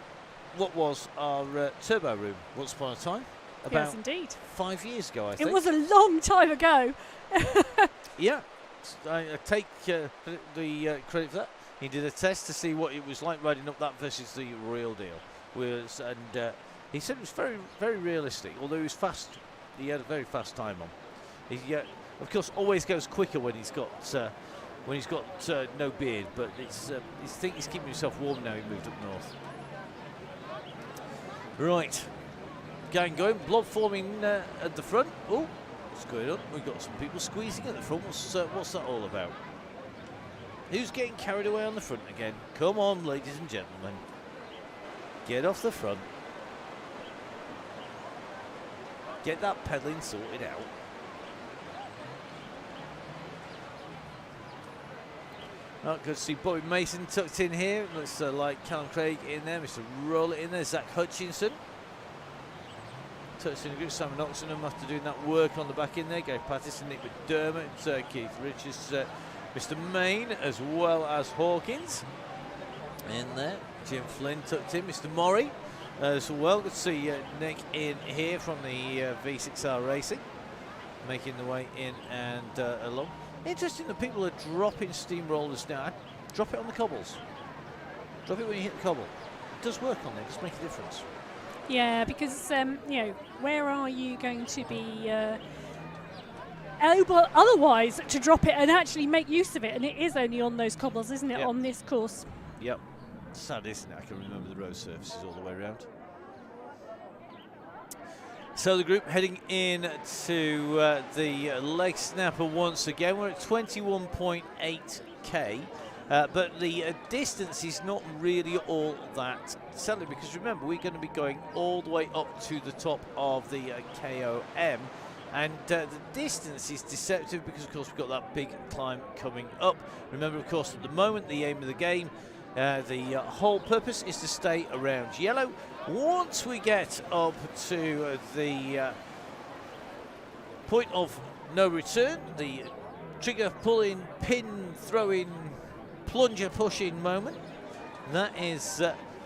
what was our turbo room once upon a time. About Yes, indeed. 5 years ago, I think. It was a long time ago. Yeah, I take the credit for that. He did a test to see what it was like riding up that versus the real deal. he said it was very, very realistic. Although he was fast, he had a very fast time on. He, of course, always goes quicker when he's got no beard. But he's keeping himself warm now. He moved up north. Right, gang going, blob forming at the front. Oh, what's going on? We've got some people squeezing at the front. What's that all about? Who's getting carried away on the front again? Come on, ladies and gentlemen. Get off the front. Get that pedalling sorted out. Oh, good to see Bobby Mason tucked in here. Looks like Callum Craig in there. Mr. Roll it in there. Zach Hutchinson. Tucked in a group. Simon Oxenham after doing that work on the back in there. Gary Patterson, Nick McDermott, Keith Richards, Mr. Main, as well as Hawkins in there. Jim Flynn tucked in. Mr. Murray as well. Good to see Nick in here from the V6R Racing, making the way in and along. Interesting that people are dropping steamrollers now. Drop it on the cobbles. Drop it when you hit the cobble. It does work on there. It does make a difference. Yeah, because where are you going to be able otherwise to drop it and actually make use of it? And it is only on those cobbles, isn't it? Yep. On this course. Yep. Sad, isn't it? I can remember the road surfaces all the way around. So the group heading in to the leg snapper once again. We're at 21.8k, but the distance is not really all that selling, because remember, we're going to be going all the way up to the top of the KOM, and the distance is deceptive because, of course, we've got that big climb coming up. Remember, of course, at the moment, the aim of the game, the whole purpose is to stay around yellow. Once we get up to the point of no return, the trigger pulling, pin throwing, plunger pushing moment, that is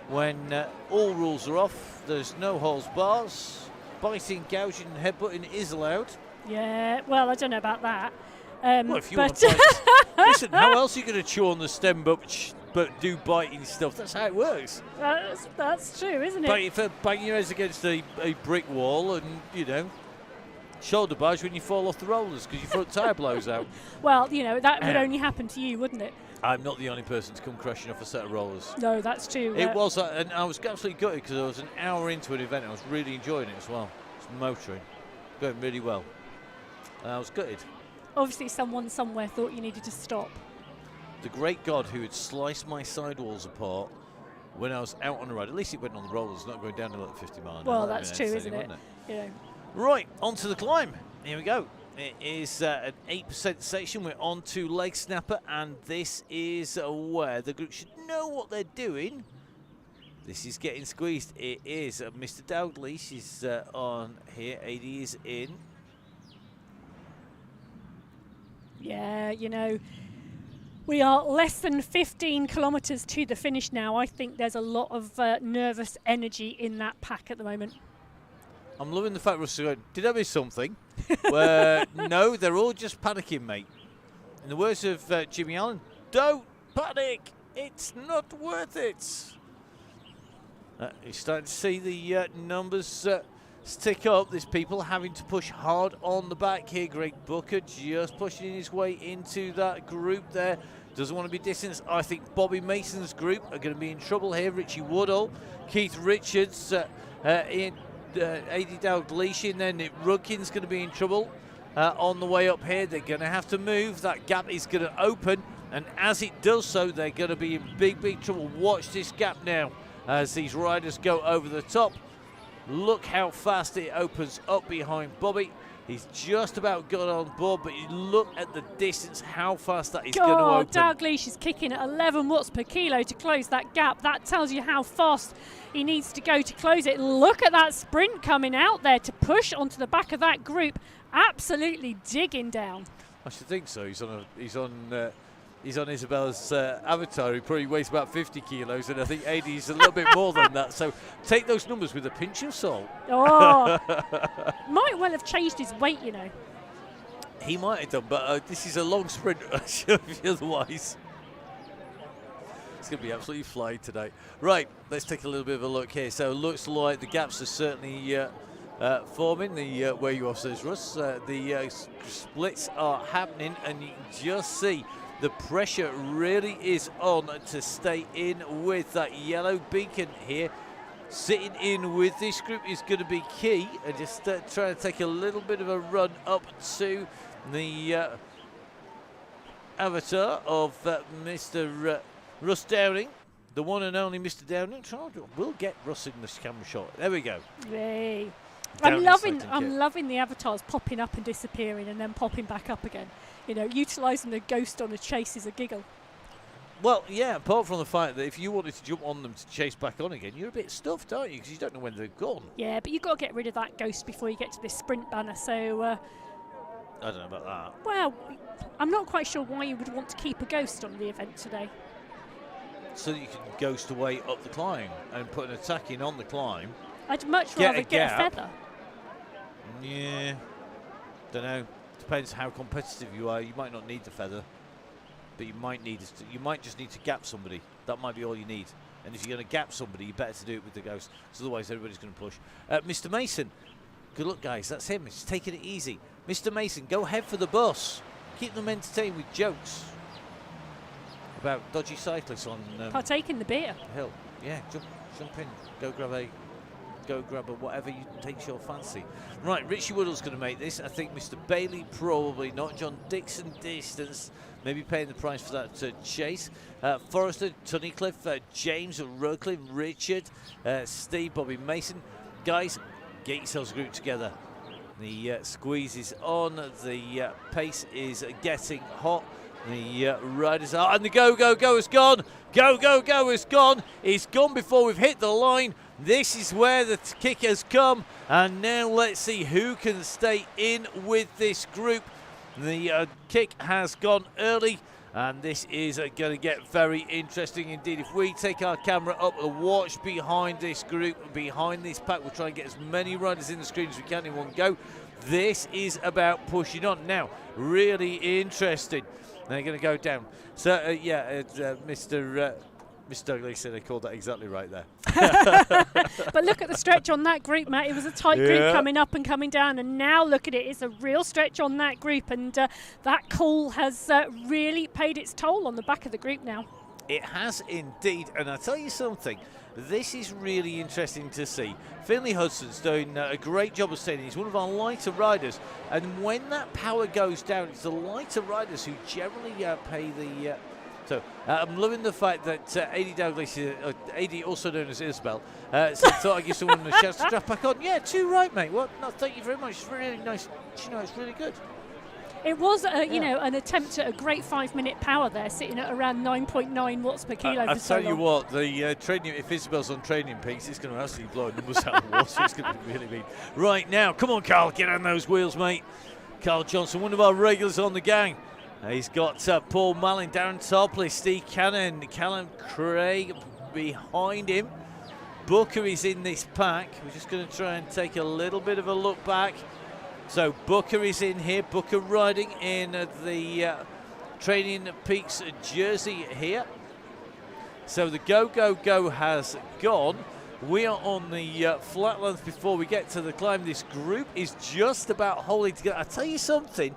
when all rules are off. There's no holds bars. Biting, gouging, and headbutting is allowed. Yeah, well, I don't know about that. Well, if you want to listen, how else are you going to chew on the stem but do biting stuff? That's how it works. That's true, isn't it? Bang your heads against a brick wall and, shoulder barge when you fall off the rollers because your front tyre blows out. Well, that would only happen to you, wouldn't it? I'm not the only person to come crashing off a set of rollers. No, that's true. It was, and I was absolutely gutted because I was an hour into an event and I was really enjoying it as well. It's motoring, going really well. I was gutted. Obviously, someone somewhere thought you needed to stop. The great God who had sliced my sidewalls apart when I was out on a ride. At least it went on the rollers, not going down to like 50 miles an hour. Well, that's true, isn't it? Right, onto the climb. Here we go. It is an 8% section. We're on to leg snapper, and this is where the group should know what they're doing. This is getting squeezed. It is. Mr. Dowdleash is on here. AD is in. Yeah, we are less than 15 kilometres to the finish now. I think there's a lot of nervous energy in that pack at the moment. I'm loving the fact Russell's going, did I miss something? No, they're all just panicking, mate. In the words of Jimmy Allen, don't panic. It's not worth it. You're starting to see the numbers stick up. There's people having to push hard on the back here. Greg Booker just pushing his way into that group there. Doesn't want to be distanced. I think Bobby Mason's group are going to be in trouble here. Richie Woodall, Keith Richards, AD Dowdleash in there. Nick Rudkin's going to be in trouble on the way up here. They're going to have to move. That gap is going to open, and as it does so, they're going to be in big, big trouble. Watch this gap now as these riders go over the top. Look how fast it opens up behind Bobby. He's just about got on board, but you look at the distance, how fast that is going to open. Dowdleash is kicking at 11 watts per kilo to close that gap. That tells you how fast he needs to go to close it. Look at that sprint coming out there to push onto the back of that group. Absolutely digging down. I should think so. He's on Isabella's avatar. He probably weighs about 50 kilos, and I think AD is a little bit more than that. So take those numbers with a pinch of salt. Oh, might well have changed his weight, He might have done, but this is a long sprint otherwise. It's going to be absolutely flying tonight. Right, let's take a little bit of a look here. So it looks like the gaps are certainly forming. The where you are says Russ. The splits are happening, and you can just see the pressure really is on to stay in with that yellow beacon here. Sitting in with this group is going to be key, and just trying to take a little bit of a run up to the avatar of Mr. Russ Downing, the one and only Mr. Downing. We'll get Russ in this camera shot. There we go. Yay. Downing's I'm loving the avatars popping up and disappearing and then popping back up again. You know, utilising the ghost on a chase is a giggle. Well, yeah, apart from the fact that if you wanted to jump on them to chase back on again, you're a bit stuffed, aren't you? Because you don't know when they're gone. Yeah, but you've got to get rid of that ghost before you get to this sprint banner, so... I don't know about that. Well, I'm not quite sure why you would want to keep a ghost on the event today. So that you can ghost away up the climb and put an attack in on the climb. I'd much rather get a feather. Yeah, don't know. Depends how competitive you are. You might not need the feather, but you might just need to gap somebody. That might be all you need. And if you're going to gap somebody, you better to do it with the ghost. So otherwise, everybody's going to push. Mr. Mason, good luck, guys. That's him. He's taking it easy. Mr. Mason, go head for the bus. Keep them entertained with jokes about dodgy cyclists on Partake in the beer. the hill. Yeah, jump in. Go grab a whatever takes your fancy. Right, Richie Woodall's going to make this. I think Mr. Bailey probably not. John Dixon distance, maybe paying the price for that chase. Forrester, Tunnicliffe, James, Rockliffe, Richard, Steve, Bobby Mason. Guys, get yourselves grouped together. The squeeze is on. The pace is getting hot. The riders are, and the go has gone. Go has gone. It's gone before we've hit the line. This is where the kick has come, and now let's see who can stay in with this group. The kick has gone early, and this is going to get very interesting indeed. If we take our camera up and watch behind this group, behind this pack, we'll try and get as many riders in the screen as we can in one go. This is about pushing on. Now, really interesting. They're going to go down. So, Mr. Douglas said I called that exactly right there. But look at the stretch on that group, Matt. It was a tight group coming up and coming down, and now look at it. It's a real stretch on that group, and that call has really paid its toll on the back of the group now. It has indeed, and I'll tell you something. This is really interesting to see. Finley Hudson's doing a great job of staying. He's one of our lighter riders, and when that power goes down, it's the lighter riders who generally pay the... So I'm loving the fact that AD Douglas, AD also known as Isabel, so thought I'd give someone a chance to strap back on. Yeah, too right, mate. Well, no, thank you very much. It's really nice. You know, it's really good. It was, you know, an attempt at a great 5-minute power there, sitting at around 9.9 watts per kilo. I'll tell you what, the training, if Isabel's on training peaks, it's going to absolutely blow numbers out of the water. It's going to be really mean. Right now, come on, Carl, get on those wheels, mate. Carl Johnson, one of our regulars on the gang. He's got Paul Mallin, Darren Topley, Steve Cannon, Callum Craig behind him. Booker is in this pack. We're just going to try and take a little bit of a look back. So Booker is in here. Booker riding in the Training Peaks jersey here. So the go has gone. We are on the flatlands before we get to the climb. This group is just about holding together. I'll tell you something.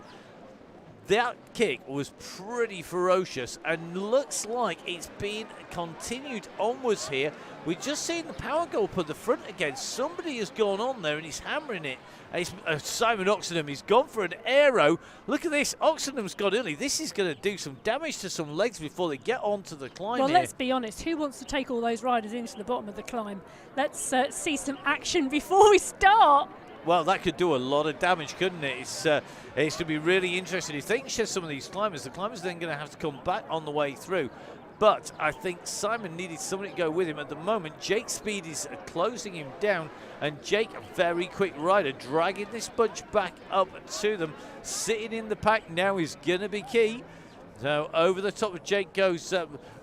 That kick was pretty ferocious and looks like it's been continued onwards here. We're just seeing the power go up at the front again. Somebody has gone on there and he's hammering it. It's Simon Oxenham. He's gone for an aero. Look at this. Oxenham's gone early. This is going to do some damage to some legs before they get onto the climb. Well, here. let's be honest. Who wants to take all those riders into the bottom of the climb? Let's see some action before we start. Well, that could do a lot of damage, couldn't it? It's going to be really interesting. If they can shed some of these climbers, the climbers are then going to have to come back on the way through. But I think Simon needed somebody to go with him. At the moment, Jake Speed is closing him down. And Jake, a very quick rider, dragging this bunch back up to them. Sitting in the pack now is going to be key. So over the top of Jake goes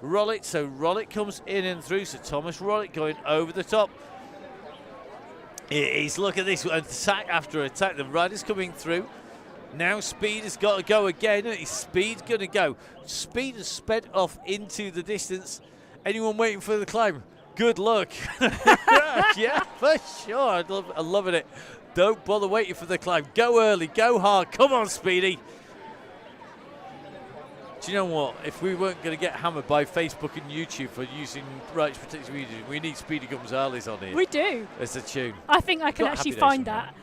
Rollitt. So Rollitt comes in and through. So Thomas Rollitt going over the top. He's look at this attack after attack. The rider's coming through. Now Speed has got to go again. Is Speed going to go? Speed has sped off into the distance. Anyone waiting for the climb? Good luck. Yeah, for sure. I'm loving it. Don't bother waiting for the climb. Go early, go hard. Come on, Speedy. Do you know what? If we weren't going to get hammered by Facebook and YouTube for using rights protection music, we need Speedy Gonzales on here. We do. It's a tune. I think I can Got actually Happy find Days that.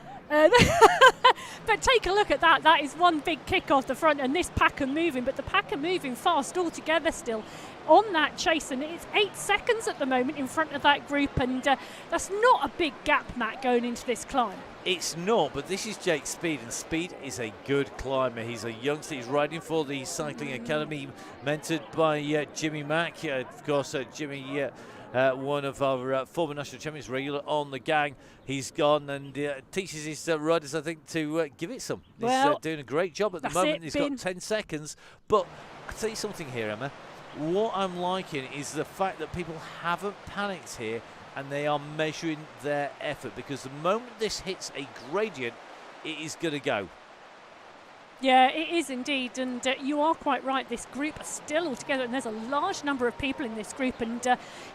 But take a look at that. That is one big kick off the front, and this pack are moving, but the pack are moving fast altogether still on that chase, and it's 8 seconds at the moment in front of that group, and that's not a big gap, Matt, going into this climb. It's not, but this is Jake Speed, and Speed is a good climber. He's a youngster. He's riding for the Cycling Academy, mentored by Jimmy Mack. Of course, Jimmy, one of our former national champions, regular on the gang. He's gone and teaches his riders, I think, to give it some. Well, he's doing a great job at the moment. He's got 10 seconds. But I'll tell you something here, Emma. What I'm liking is the fact that people haven't panicked here, and they are measuring their effort, because the moment this hits a gradient, it is going to go. Yeah, it is indeed, and you are quite right. This group are still all together, and there's a large number of people in this group, and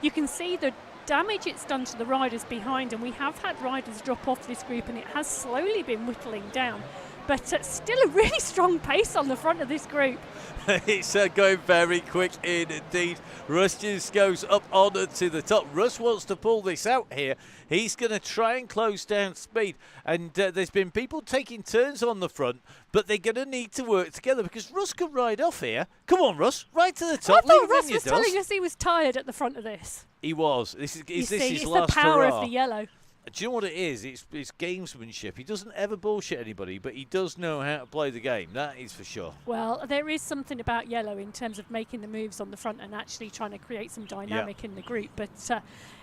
you can see the damage it's done to the riders behind, and we have had riders drop off this group, and it has slowly been whittling down. But still a really strong pace on the front of this group. It's going very quick indeed. Russ just goes up onto the top. Russ wants to pull this out here. He's going to try and close down Speed. And there's been people taking turns on the front, but they're going to need to work together, because Russ can ride off here. Come on, Russ, right to the top. I thought Russ was telling us he was tired at the front of this. He was. This is it's his last the power hurrah. of the yellow. Do you know what it is? It's gamesmanship. He doesn't ever bullshit anybody, but he does know how to play the game. That is for sure. Well, there is something about yellow in terms of making the moves on the front and actually trying to create some dynamic in the group. But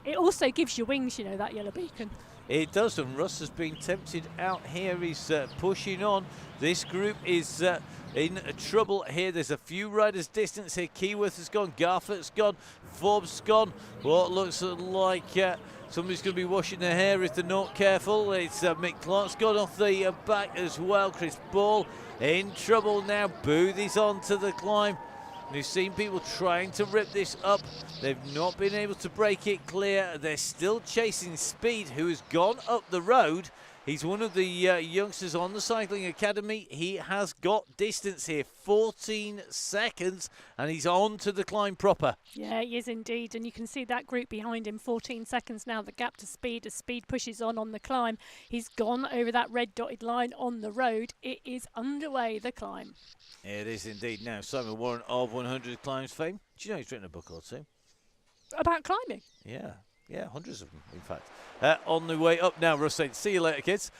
it also gives you wings, you know, that yellow beacon. It does, and Russ has been tempted out here. He's pushing on. This group is in trouble here. There's a few riders distance here. Keyworth has gone, Garfort's gone, Forbes gone. What looks like somebody's going to be washing their hair if they're not careful. It's Mick Clark's gone off the back as well. Chris Ball in trouble now. Boothie's on to the climb. We've seen people trying to rip this up. They've not been able to break it clear. They're still chasing Speed, who has gone up the road. He's one of the youngsters on the Cycling Academy. He has got distance here, 14 seconds, and he's on to the climb proper. Yeah, he is indeed, and you can see that group behind him, 14 seconds now, the gap to Speed as Speed pushes on the climb. He's gone over that red dotted line on the road. It is underway, the climb. It is indeed. Now, Simon Warren of 100 Climbs fame. Do you know he's written a book or two? About climbing? Yeah. Yeah, hundreds of them, in fact. On the way up now, Russ saying, see you later, kids.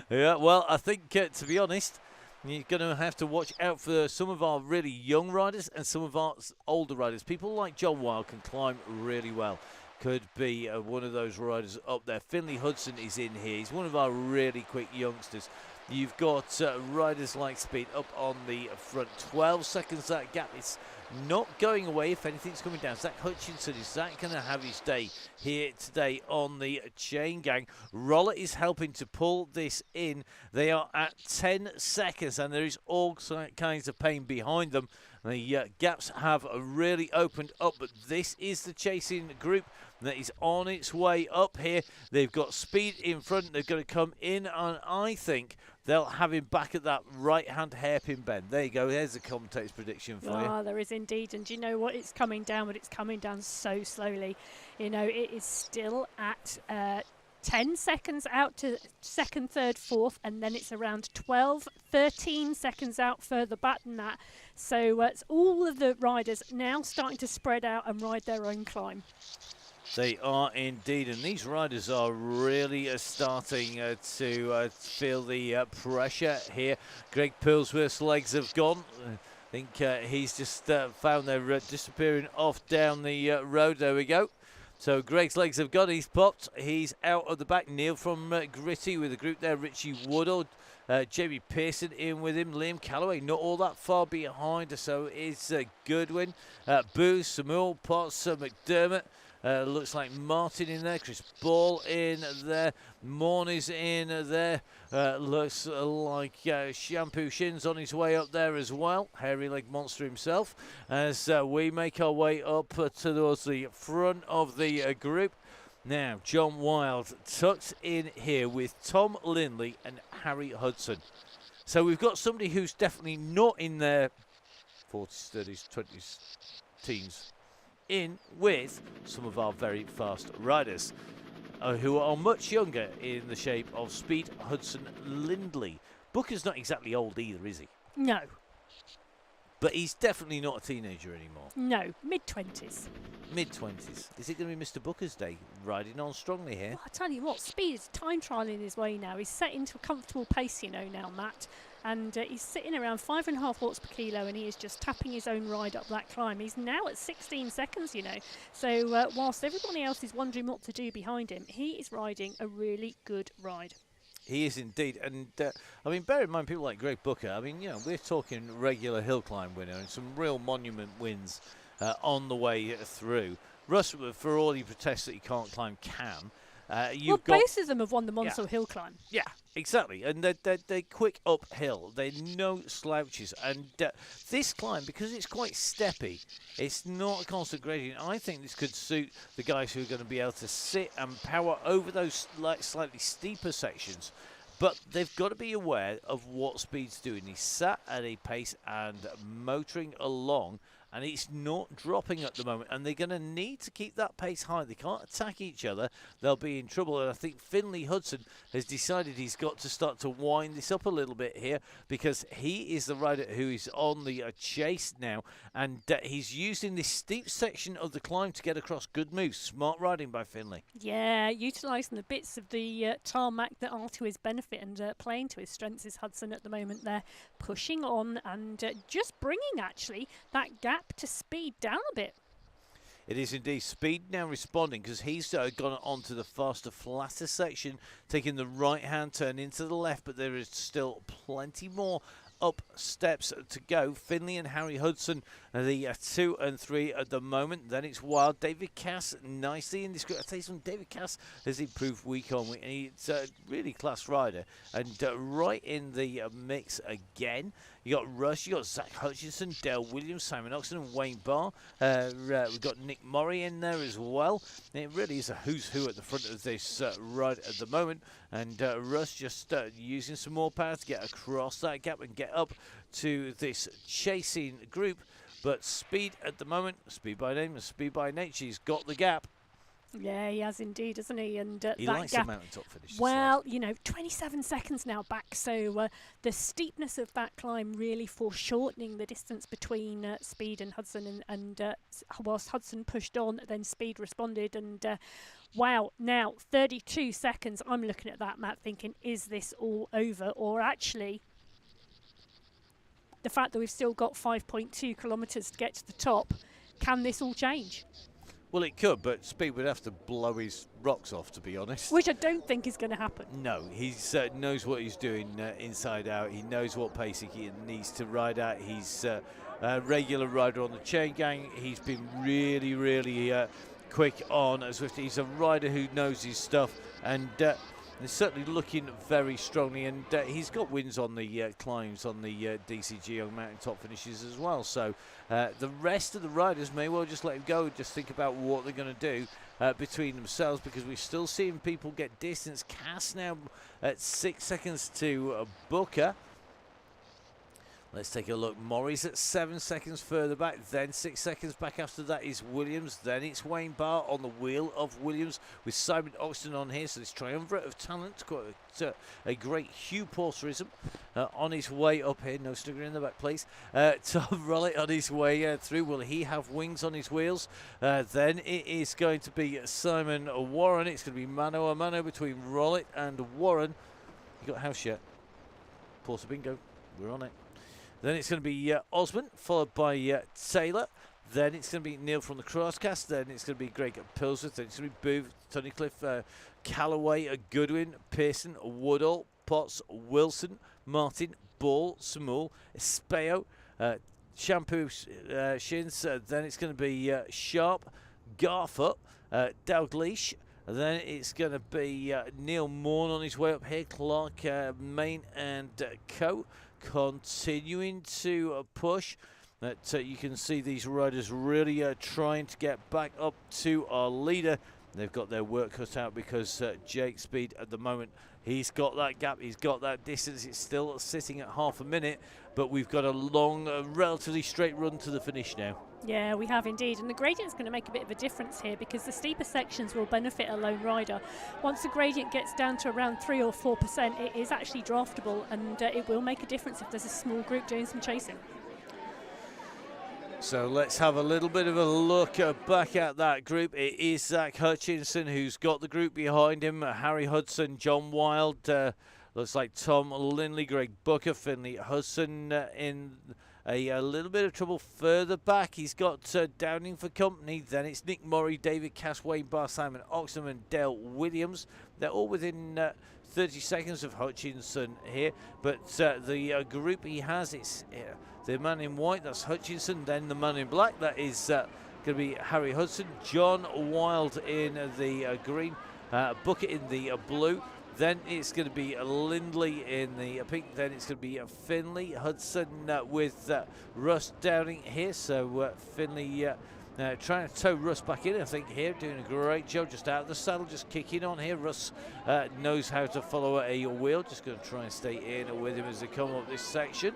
Yeah, well, I think, to be honest, you're going to have to watch out for some of our really young riders and some of our older riders. People like John Wilde can climb really well. Could be one of those riders up there. Finley Hudson is in here. He's one of our really quick youngsters. You've got riders like Speed up on the front. 12 seconds that gap. It's not going away. If anything's coming down, Zach Hutchinson, is Zach going to have his day here today on the Chaingang? Roller is helping to pull this in. They are at 10 seconds, and there is all kinds of pain behind them. The gaps have really opened up, but this is the chasing group that is on its way up here. They've got Speed in front. They're going to come in, and I think they'll have him back at that right-hand hairpin bend. There you go. There's the commentator's prediction for you. Oh, there is indeed. And do you know what? It's coming down, but it's coming down so slowly. You know, it is still at 10 seconds out to second, third, fourth, and then it's around 12, 13 seconds out further back than that. So it's all of the riders now starting to spread out and ride their own climb. They are indeed, and these riders are really starting to feel the pressure here. Greg Pillsworth's legs have gone. I think he's just found they're disappearing off down the road. There we go. So Greg's legs have gone. He's popped. He's out of the back. Neil from Gritty with the group there. Richie Woodall. Jamie Pearson in with him. Liam Calloway not all that far behind. So is Goodwin. Booth, Samuel Potts, McDermott. Looks like Martin in there, Chris Ball in there, Morn is in there. Looks like Shampoo Shin's on his way up there as well, hairy leg monster himself, as we make our way up towards the front of the group. Now, John Wild tucked in here with Tom Lindley and Harry Hudson. So we've got somebody who's definitely not in their 40s, 30s, 20s, teens, in with some of our very fast riders who are much younger in the shape of Speed, Hudson, Lindley. Booker's not exactly old either, is he? No. But he's definitely not a teenager anymore. No, mid-20s. Mid-20s. Is it going to be Mr. Booker's day, riding on strongly here? Well, I tell you what, Speed is time trialling his way now. He's set into a comfortable pace, you know, now, Matt. And he's sitting around 5.5 watts per kilo, and he is just tapping his own ride up that climb. He's now at 16 seconds, you know. So whilst everybody else is wondering what to do behind him, he is riding a really good ride. He is indeed, and I mean, bear in mind people like Greg Booker. I mean, you know, we're talking regular hill climb winner and some real monument wins on the way through. Russ, for all he protests that he can't climb, can. Well, both of them have won the Monceau Hill climb. Yeah, exactly, and they're quick uphill. They're no slouches, and this climb, because it's quite steppy, it's not a constant gradient. I think this could suit the guys who are going to be able to sit and power over those slightly steeper sections. But they've got to be aware of what Speed's doing. He's sat at a pace and motoring along, and it's not dropping at the moment, and they're going to need to keep that pace high. They can't attack each other. They'll be in trouble, and I think Finley Hudson has decided he's got to start to wind this up a little bit here, because he is the rider who is on the chase now, and he's using this steep section of the climb to get across. Good move. Smart riding by Finley. Yeah, utilising the bits of the tarmac that are to his benefit and playing to his strengths is Hudson at the moment there, pushing on and just bringing, actually, that gap to Speed down a bit. It is indeed. Speed now responding, because he's gone on to the faster, flatter section, taking the right-hand turn into the left, but there is still plenty more up steps to go. Finley and Harry Hudson are the 2 and 3 at the moment. Then it's Wild. David Cass nicely in this group. I tell you something, David Cass has improved week on week, and he's a really class rider, and right in the mix again. You got Rush, you got Zach Hutchinson, Dale Williams, Simon Oxon, and Wayne Barr. We've got Nick Murray in there as well. And it really is a who's who at the front of this ride at the moment. And Rush just using some more power to get across that gap and get up to this chasing group. But Speed at the moment, Speed by name and Speed by nature, he's got the gap. Yeah, he has indeed, hasn't he? And he that likes gap, the mountaintop finish. well, you know, 27 seconds now back, so the steepness of that climb really foreshortening the distance between Speed and Hudson, and whilst Hudson pushed on, then Speed responded, and wow, now 32 seconds. I'm looking at that, Matt, thinking, is this all over? Or actually, the fact that we've still got 5.2 kilometres to get to the top, can this all change? Well, it could, but Speed would have to blow his rocks off, to be honest. Which I don't think is going to happen. No, he knows what he's doing inside out. He knows what pace he needs to ride at. He's a regular rider on the Chaingang. He's been really, really quick on Zwift. He's a rider who knows his stuff, and is certainly looking very strongly, and he's got wins on the climbs on the DCG on mountaintop finishes as well. So the rest of the riders may well just let him go, just think about what they're going to do between themselves, because we're still seeing people get distance. Cass now at 6 seconds to Booker. Let's take a look. Morris at 7 seconds further back, then 6 seconds back after that is Williams. Then it's Wayne Barr on the wheel of Williams with Simon Oxton on here. So this triumvirate of talent, quite a great Hugh Porterism on his way up here. No sticker in the back, please. Tom Rollitt on his way through. Will he have wings on his wheels? Then it is going to be Simon Warren. It's going to be mano a mano between Rollitt and Warren. You got house yet? Porter bingo. We're on it. Then it's going to be Osmond, followed by Taylor. Then it's going to be Neil from the Crosscast. Then it's going to be Greg Pilsworth. Then it's going to be Booth, Tunnicliffe, Callaway, Goodwin, Pearson, Woodall, Potts, Wilson, Martin, Ball, Samuel, Espeo, Shampoo, Shins. Then it's going to be Sharp, Garfoot, Dalgleish. Then it's going to be Neil Morn on his way up here. Clark, Main and Co. continuing to push. You can see these riders really trying to get back up to our leader. They've got their work cut out because Jake Speed at the moment, he's got that gap, he's got that distance. It's still sitting at half a minute, but we've got a long, relatively straight run to the finish now. Yeah, we have indeed, and the gradient's going to make a bit of a difference here because the steeper sections will benefit a lone rider. Once the gradient gets down to around 3 or 4%, it is actually draftable, and it will make a difference if there's a small group doing some chasing. So let's have a little bit of a look back at that group. It is Zach Hutchinson who's got the group behind him. Harry Hudson, John Wild, looks like Tom Lindley, Greg Booker, Finley Hudson in a little bit of trouble further back. He's got Downing for company. Then it's Nick Murray, David Cass, Wayne Barr, Simon Oxham and Dale Williams. They're all within 30 seconds of Hutchinson here. But the group he has, it's the man in white, that's Hutchinson. Then the man in black, that is going to be Harry Hudson. John Wild in the green, Booker in the blue. Then it's going to be Lindley in the pink. Then it's going to be Finley Hudson with Russ Downing here. So Finley trying to tow Russ back in, I think, here. Doing a great job just out of the saddle, just kicking on here. Russ knows how to follow a wheel. Just going to try and stay in with him as they come up this section.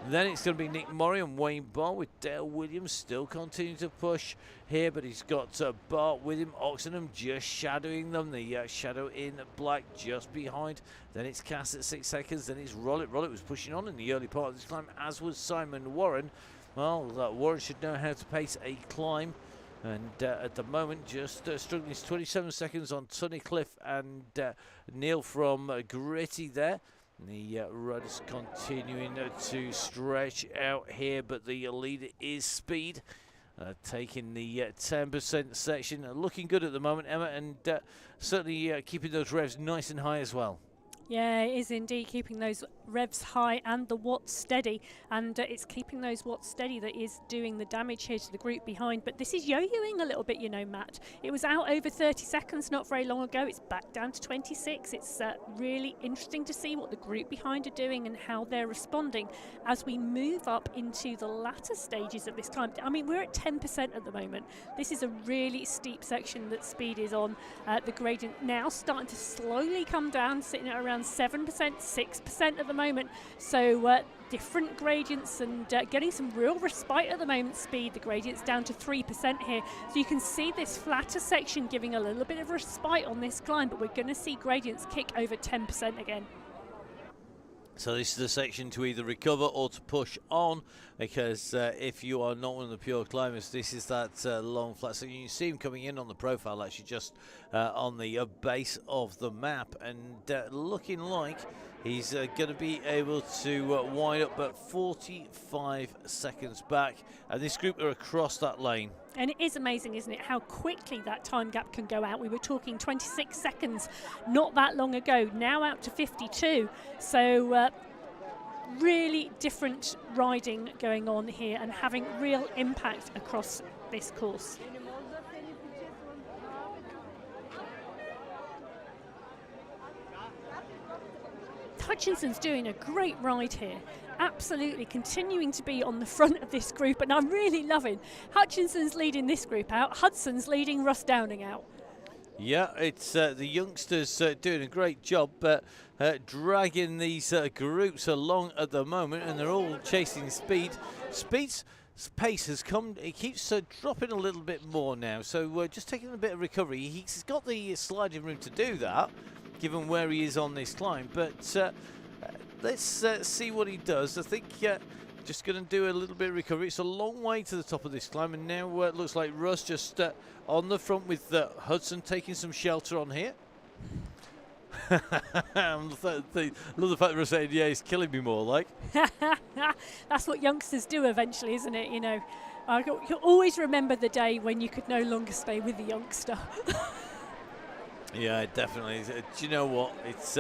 Then it's going to be Nick Murray and Wayne Barr with Dale Williams still continuing to push here, but he's got Bart with him. Oxenham just shadowing them. The shadow in black just behind. Then it's Cass at 6 seconds. Then it's Rollitt. Rollitt was pushing on in the early part of this climb, as was Simon Warren. Well, Warren should know how to pace a climb. And at the moment, just struggling. It's 27 seconds on Tunnicliffe and Neil from Gritty there. The riders continuing to stretch out here, but the leader is Speed, taking the 10% section. Looking good at the moment, Emma, and certainly keeping those revs nice and high as well. Yeah, it is indeed keeping those revs high and the watts steady, and it's keeping those watts steady that is doing the damage here to the group behind. But this is yo-yoing a little bit, you know, Matt. It was out over 30 seconds not very long ago. It's back down to 26. It's really interesting to see what the group behind are doing and how they're responding as we move up into the latter stages of this climb. I mean, we're at 10% at the moment. This is a really steep section that Speed is on. The gradient now starting to slowly come down, sitting at around 7%, 6% at the moment. So different gradients and getting some real respite at the moment. Speed, the gradient's down to 3% here. So you can see this flatter section giving a little bit of respite on this climb, but we're going to see gradients kick over 10% again. So this is the section to either recover or to push on, because if you are not one of the pure climbers, this is that long flat section. You see him coming in on the profile, actually just on the base of the map, and looking like he's going to be able to wind up at 45 seconds back, and this group are across that lane. And it is amazing, isn't it, how quickly that time gap can go out. We were talking 26 seconds not that long ago, now out to 52. So really different riding going on here and having real impact across this course. Hutchinson's doing a great ride here. Absolutely continuing to be on the front of this group, and I'm really loving Hutchinson's leading this group out. Hudson's leading Russ Downing out. Yeah, it's the youngsters doing a great job, dragging these groups along at the moment, and they're all chasing Speed. Speed's pace has come, it keeps dropping a little bit more now, so just taking a bit of recovery. He's got the sliding room to do that, given where he is on this climb, but let's see what he does. I think just going to do a little bit of recovery. It's a long way to the top of this climb, and now it looks like Russ just on the front with Hudson taking some shelter on here. I love the fact that Russ saying, yeah, he's killing me more, like. That's what youngsters do eventually, isn't it? You know, you'll always remember the day when you could no longer stay with the youngster. Yeah, definitely. Do you know what? It's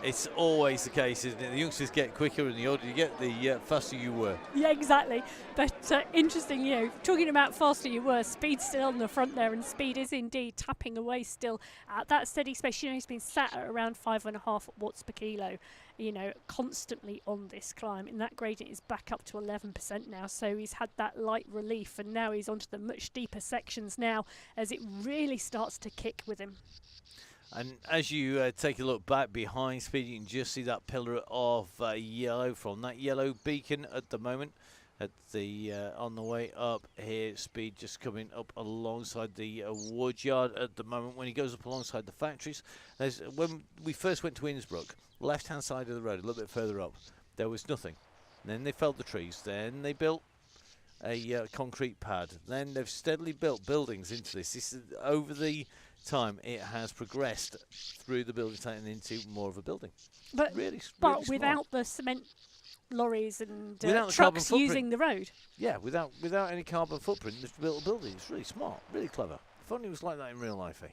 It's always the case, isn't it? The youngsters get quicker, and the older you get, the faster you were. Yeah, exactly. But interesting, talking about faster you were, Speed's still on the front there, and Speed is indeed tapping away still at that steady space. He's been sat at around 5.5 watts per kilo, constantly on this climb. And that gradient is back up to 11% now. So he's had that light relief, and now he's onto the much deeper sections now as it really starts to kick with him. And as you take a look back behind Speed, you can just see that pillar of yellow from that yellow beacon at the moment. At the on the way up here, Speed just coming up alongside the wood yard at the moment. When he goes up alongside the factories, when we first went to Innsbruck, left-hand side of the road, a little bit further up, there was nothing. Then they felled the trees. Then they built a concrete pad. Then they've steadily built buildings into this. This is over the time it has progressed through the building site and into more of a building. But really without the cement lorries and without trucks using the road. Yeah, without any carbon footprint, they've built a building. It's really smart, really clever. If only it was like that in real life, eh?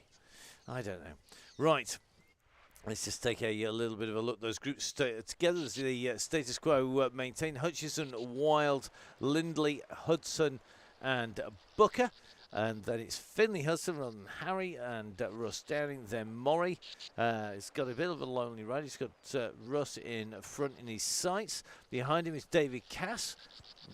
I don't know. Right. Let's just take a little bit of a look. Those groups together as the status quo maintained. Hutchinson, Wild, Lindley, Hudson and Booker. And then it's Finley Hudson rather than Harry and Russ Downing. Then Murray. He's got a bit of a lonely ride. He's got Russ in front in his sights. Behind him is David Cass.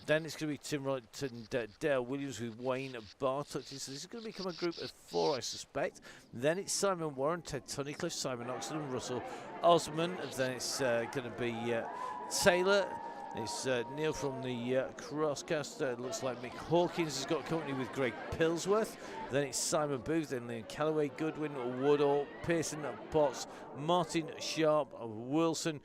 Then it's going to be Tim Wright and Dale Williams with Wayne Bartok. So this is going to become a group of 4, I suspect. Then it's Simon Warren, Ted Tunnicliffe, Simon Oxton and Russell Osman. Then it's going to be Taylor. It's Neil from the Crosscaster. It looks like Mick Hawkins has got company with Greg Pillsworth. Then it's Simon Booth, then Liam Calloway, Goodwin, Woodall, Pearson, Potts, Martin Sharp, Wilson,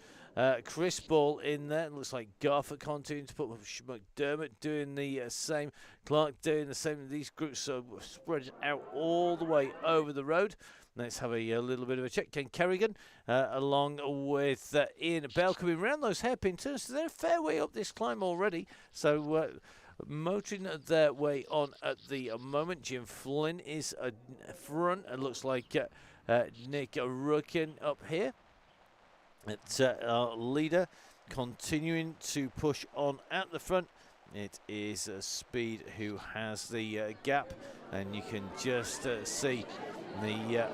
Chris Ball in there. It looks like Garth continuing to put McDermott doing the same. Clark doing the same. These groups are spread out all the way over the road. Let's have a little bit of a check. Ken Kerrigan along with Ian Bell coming around those hairpin turns. So they're a fair way up this climb already. So motoring their way on at the moment. Jim Flynn is front. It looks like Nick Rukin up here. It's our leader continuing to push on at the front. It is Speed who has the gap, and you can just see the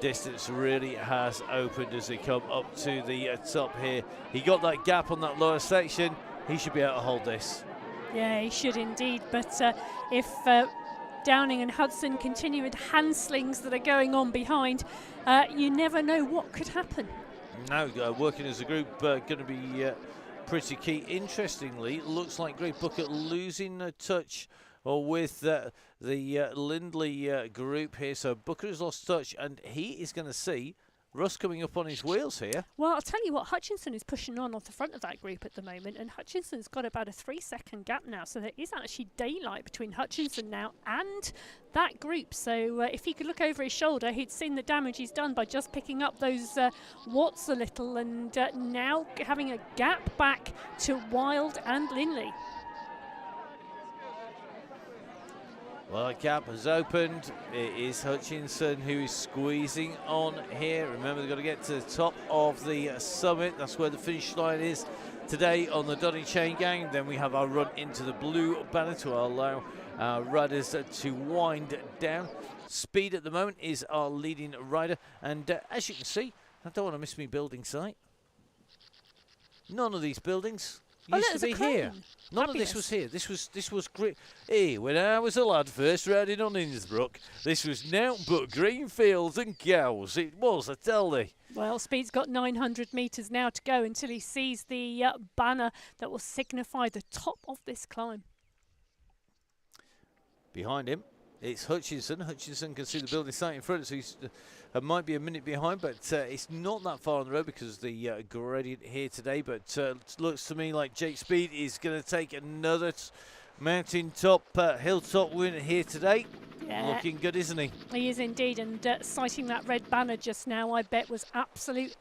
distance really has opened as they come up to the top here. He got that gap on that lower section. He should be able to hold this. Yeah, he should indeed. But if Downing and Hudson continue with hand slings that are going on behind, you never know what could happen. No, working as a group going to be pretty key. Interestingly, looks like Greg Booker losing a touch with the Lindley group here. So Booker has lost touch, and he is going to see Russ coming up on his wheels here. Well, I'll tell you what, Hutchinson is pushing on off the front of that group at the moment, and Hutchinson's got about a 3-second gap now, so there is actually daylight between Hutchinson now and that group. So if he could look over his shoulder, he'd seen the damage he's done by just picking up those watts a little, and now having a gap back to Wild and Lindley. Well, the gap has opened. It is Hutchinson who is squeezing on here. Remember, they've got to get to the top of the summit. That's where the finish line is today on the Donny Chaingang. Then we have our run into the blue banner to allow our riders to wind down. Speed at the moment is our leading rider. And as you can see, I don't want to miss me building site. None of these buildings used to be here. None of this was here. This was great. Hey, when I was a lad first riding on Innsbruck, this was nought but green fields and cows. It was, I tell thee. Well, Speed's got 900 metres now to go until he sees the banner that will signify the top of this climb. Behind him, it's Hutchinson. Hutchinson can see the building site in front, so he's might be a minute behind, but it's not that far on the road because of the gradient here today. But it looks to me like Jake Speed is going to take another mountaintop, hilltop win here today. Yeah. Looking good, isn't he? He is indeed, and sighting that red banner just now, I bet was absolutely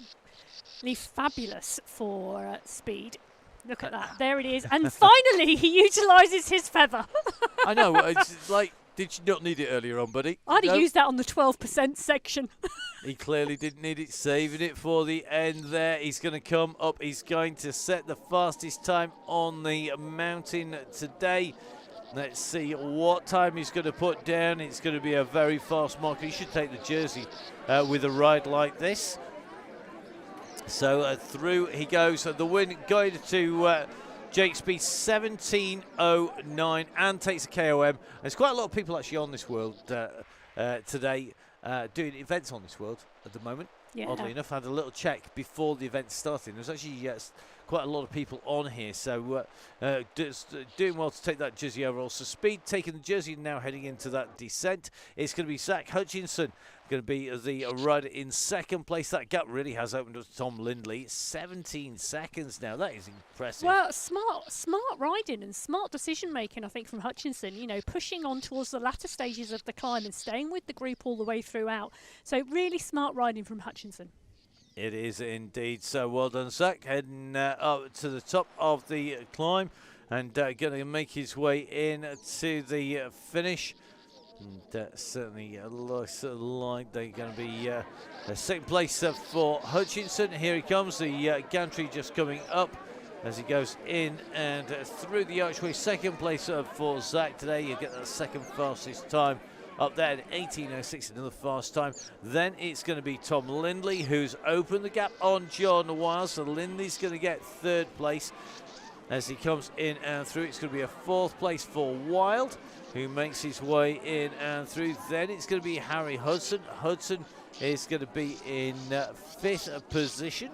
fabulous for Speed. Look at that, there it is, and finally he utilises his feather. I know, it's like Did you not need it earlier on, buddy? I'd have No? used that on the 12% section. He clearly didn't need it, saving it for the end there. He's going to come up. He's going to set the fastest time on the mountain today. Let's see what time he's going to put down. It's going to be a very fast marker. He should take the jersey with a ride like this. So through he goes. The win going to Jake Speed 17.09 and takes a KOM. There's quite a lot of people actually on this world today doing events on this world at the moment. Yeah. Oddly enough, I had a little check before the event started. There's actually quite a lot of people on here, so doing well to take that jersey overall. So Speed taking the jersey, now heading into that descent. It's going to be Zach Hutchinson going to be the rider in second place. That gap really has opened up to Tom Lindley. 17 seconds now. That is impressive. Well, smart riding and smart decision making, I think, from Hutchinson. You know, pushing on towards the latter stages of the climb and staying with the group all the way throughout. So really smart riding from Hutchinson. It is indeed. So well done, Zach. Heading up to the top of the climb and going to make his way in to the finish. And certainly looks like they're going to be a second place for Hutchinson. Here he comes, the gantry just coming up as he goes in and through the archway. Second place for Zach today. You get that second fastest time up there at 18.06, another fast time. Then it's going to be Tom Lindley, who's opened the gap on John Wiles. So Lindley's going to get third place as he comes in and through. It's going to be a fourth place for Wild, who makes his way in and through. Then it's going to be Harry Hudson. Hudson is going to be in fifth position.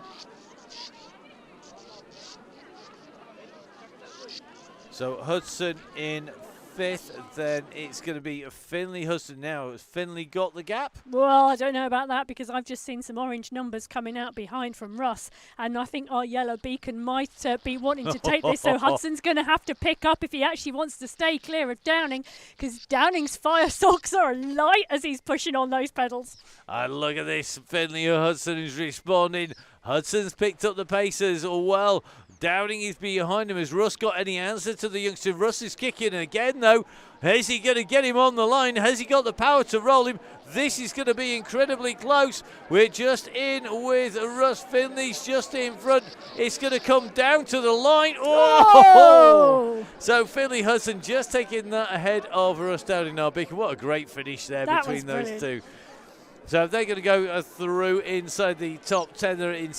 So Hudson in fifth, then it's going to be Finley Hudson now. Has Finley got the gap? Well, I don't know about that because I've just seen some orange numbers coming out behind from Russ, and I think our yellow beacon might be wanting to take this, so Hudson's going to have to pick up if he actually wants to stay clear of Downing, because Downing's fire socks are light as he's pushing on those pedals. Look at this, Finley Hudson is responding. Hudson's picked up the pace as well. Downing is behind him. Has Russ got any answer to the youngster? Russ is kicking again, though. Is he going to get him on the line? Has he got the power to roll him? This is going to be incredibly close. We're just in with Russ. Finley's just in front. It's going to come down to the line. Oh! So Finley Hudson just taking that ahead of Russ Downing. Now, Beacon, what a great finish there between those two. So they're going to go through inside the top 10. They're in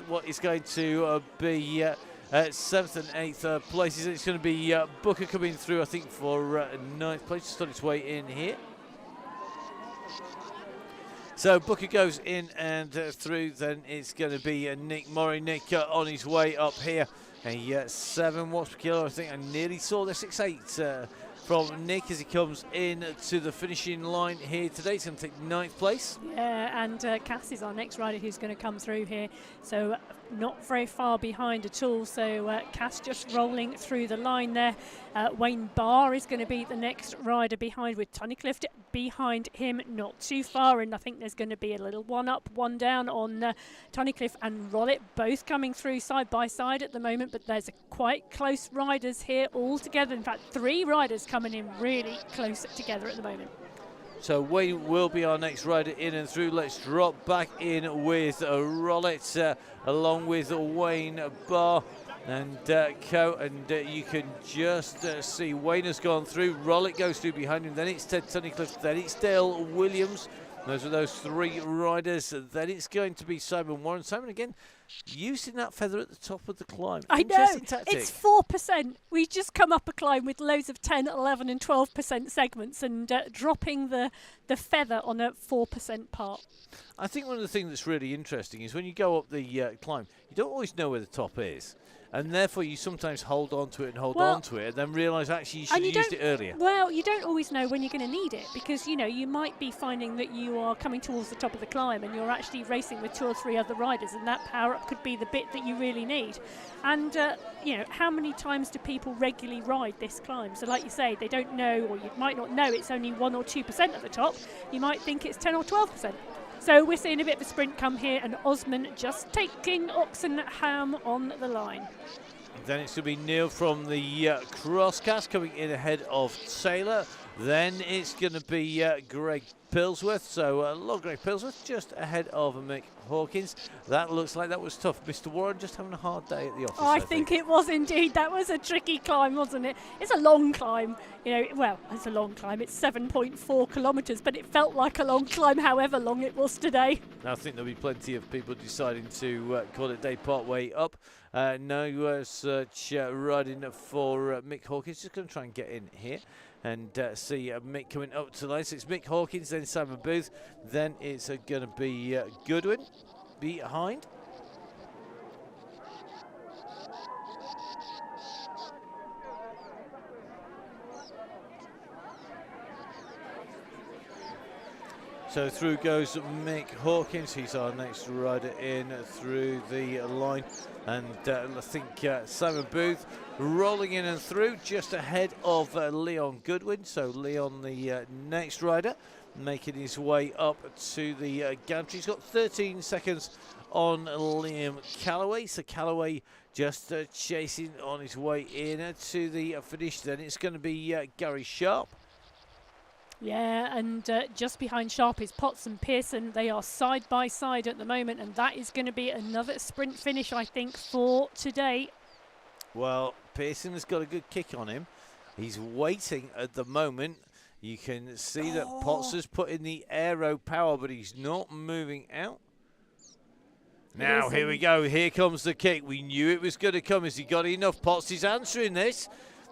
what is going to be 7th and 8th places. It's going to be Booker coming through, I think, for 9th place. Just on its way in here. So Booker goes in and through. Then it's going to be Nick Murray. Nick on his way up here. A 7 watts per kilo. I think I nearly saw the 6.8 from Nick as he comes in to the finishing line here today. He's going to take 9th place. Yeah, and Cass is our next rider who's going to come through here. So not very far behind at all. So Cass just rolling through the line there. Wayne Barr is going to be the next rider behind, with Tunnicliffe behind him not too far. And I think there's going to be a little one up, one down on Tunnicliffe and Rollitt, both coming through side by side at the moment. But there's quite close riders here all together. In fact, 3 riders coming in really close together at the moment. So Wayne will be our next rider in and through. Let's drop back in with Rollitt along with Wayne Barr and Co. And you can just see Wayne has gone through. Rollitt goes through behind him. Then it's Ted Tunnicliffe. Then it's Dale Williams. Those are those 3 riders. Then it's going to be Simon Warren. Simon again using that feather at the top of the climb. I know, it's 4%. We just come up a climb with loads of 10, 11 and 12% segments and dropping the feather on a 4% part. I think one of the things that's really interesting is when you go up the climb, you don't always know where the top is. And therefore, you sometimes hold on to it and hold on to it, and then realise actually you should have used it earlier. Well, you don't always know when you're going to need it, because you know you might be finding that you are coming towards the top of the climb and you're actually racing with 2 or 3 other riders, and that power up could be the bit that you really need. And you know, how many times do people regularly ride this climb? So, like you say, they don't know, or you might not know it's only 1 or 2% at the top. You might think it's 10 or 12%. So we're seeing a bit of a sprint come here, and Osman just taking Oxenham on the line. Then it's going to be Neil from the Crosscast coming in ahead of Taylor. Then it's going to be Greg Pillsworth. So Lord Greg Pillsworth just ahead of Mick Hawkins. That looks like that was tough. Mr. Warren just having a hard day at the office. I think it was indeed. That was a tricky climb, wasn't it? It's a long climb. Well, it's a long climb. It's 7.4 kilometres, but it felt like a long climb, however long it was today. I think there'll be plenty of people deciding to call it day part way up. No such riding for Mick Hawkins. Just going to try and get in here and see Mick coming up to the line. So it's Mick Hawkins, then Simon Booth, then it's going to be Goodwin behind. So through goes Mick Hawkins. He's our next rider in through the line. And I think Simon Booth rolling in and through just ahead of Leon Goodwin. So Leon, the next rider, making his way up to the gantry. He's got 13 seconds on Liam Callaway. So Callaway just chasing on his way in to the finish. Then it's going to be Gary Sharp. Yeah, and just behind Sharp is Potts and Pearson. They are side by side at the moment, and that is going to be another sprint finish, I think, for today. Well, Pearson has got a good kick on him. He's waiting at the moment. You can see that Potts has put in the aero power, but he's not moving out. Now, here we go. Here comes the kick. We knew it was going to come. Has he got enough? Potts is answering this.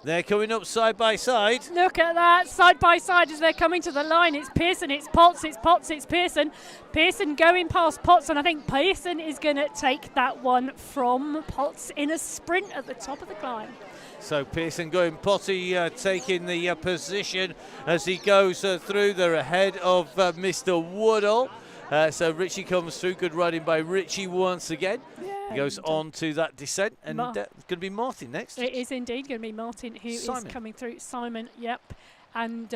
They're coming up side by side. Look at that, side by side as they're coming to the line. It's Pearson, it's Potts, it's Potts, it's Pearson. Pearson going past Potts, and I think Pearson is going to take that one from Potts in a sprint at the top of the climb. So Pearson going potty, taking the position as he goes through. They're ahead of Mr. Woodall. So Richie comes through. Good riding by Richie once again. Yeah, he goes on to that descent, and it's going to be Martin next. It is indeed going to be Martin who is coming through. Simon, yep. And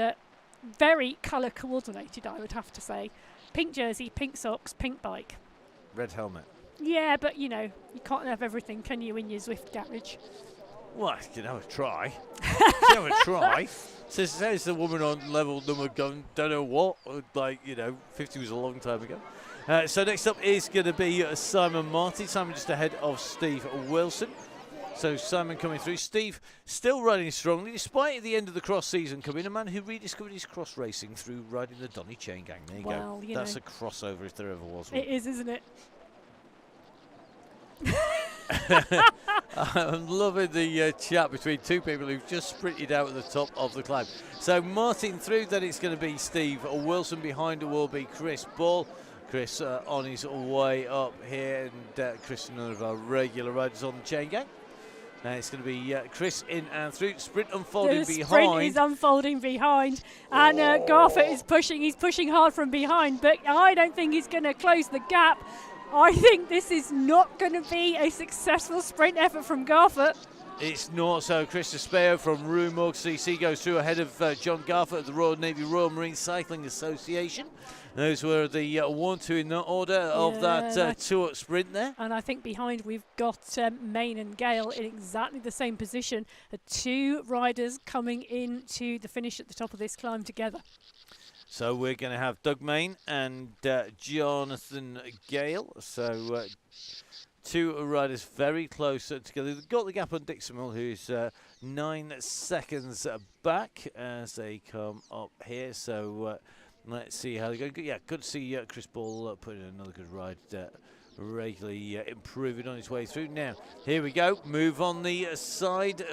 very colour coordinated, I would have to say. Pink jersey, pink socks, pink bike. Red helmet. Yeah, but you can't have everything, can you, in your Zwift garage? Well, you know, try. You have a try. Says the woman on level number gun, don't know what, 50 was a long time ago. So next up is going to be Simon Martin. Simon just ahead of Steve Wilson. So Simon coming through. Steve still riding strongly, despite the end of the cross season coming. A man who rediscovered his cross racing through riding the Donny Chaingang. There you go. That's a crossover if there ever was one. It is, isn't it? I'm loving the chat between two people who've just sprinted out at the top of the climb. So Martin through, then it's going to be Steve Wilson. Behind it will be Chris Ball. Chris on his way up here, and Chris, none of our regular riders on the chain gang. It's going to be Chris in and through. Sprint unfolding behind. The sprint is unfolding behind, and Garford is pushing. He's pushing hard from behind, but I don't think he's going to close the gap. I think this is not going to be a successful sprint effort from Garford. It's not. So Chris Despeo from Rumorg CC goes through ahead of John Garford of the Royal Navy Royal Marine Cycling Association. Those were the 1-2 in that order of that tour sprint there. And I think behind we've got Main and Gale in exactly the same position. The two riders coming into the finish at the top of this climb together. So we're going to have Doug Main and Jonathan Gale. So two riders very close together. They've got the gap on Dixonville, who's 9 seconds back as they come up here. So let's see how they go. Yeah, good to see Chris Ball putting in another good ride. Regularly improving on his way through. Now, here we go. Move on the side.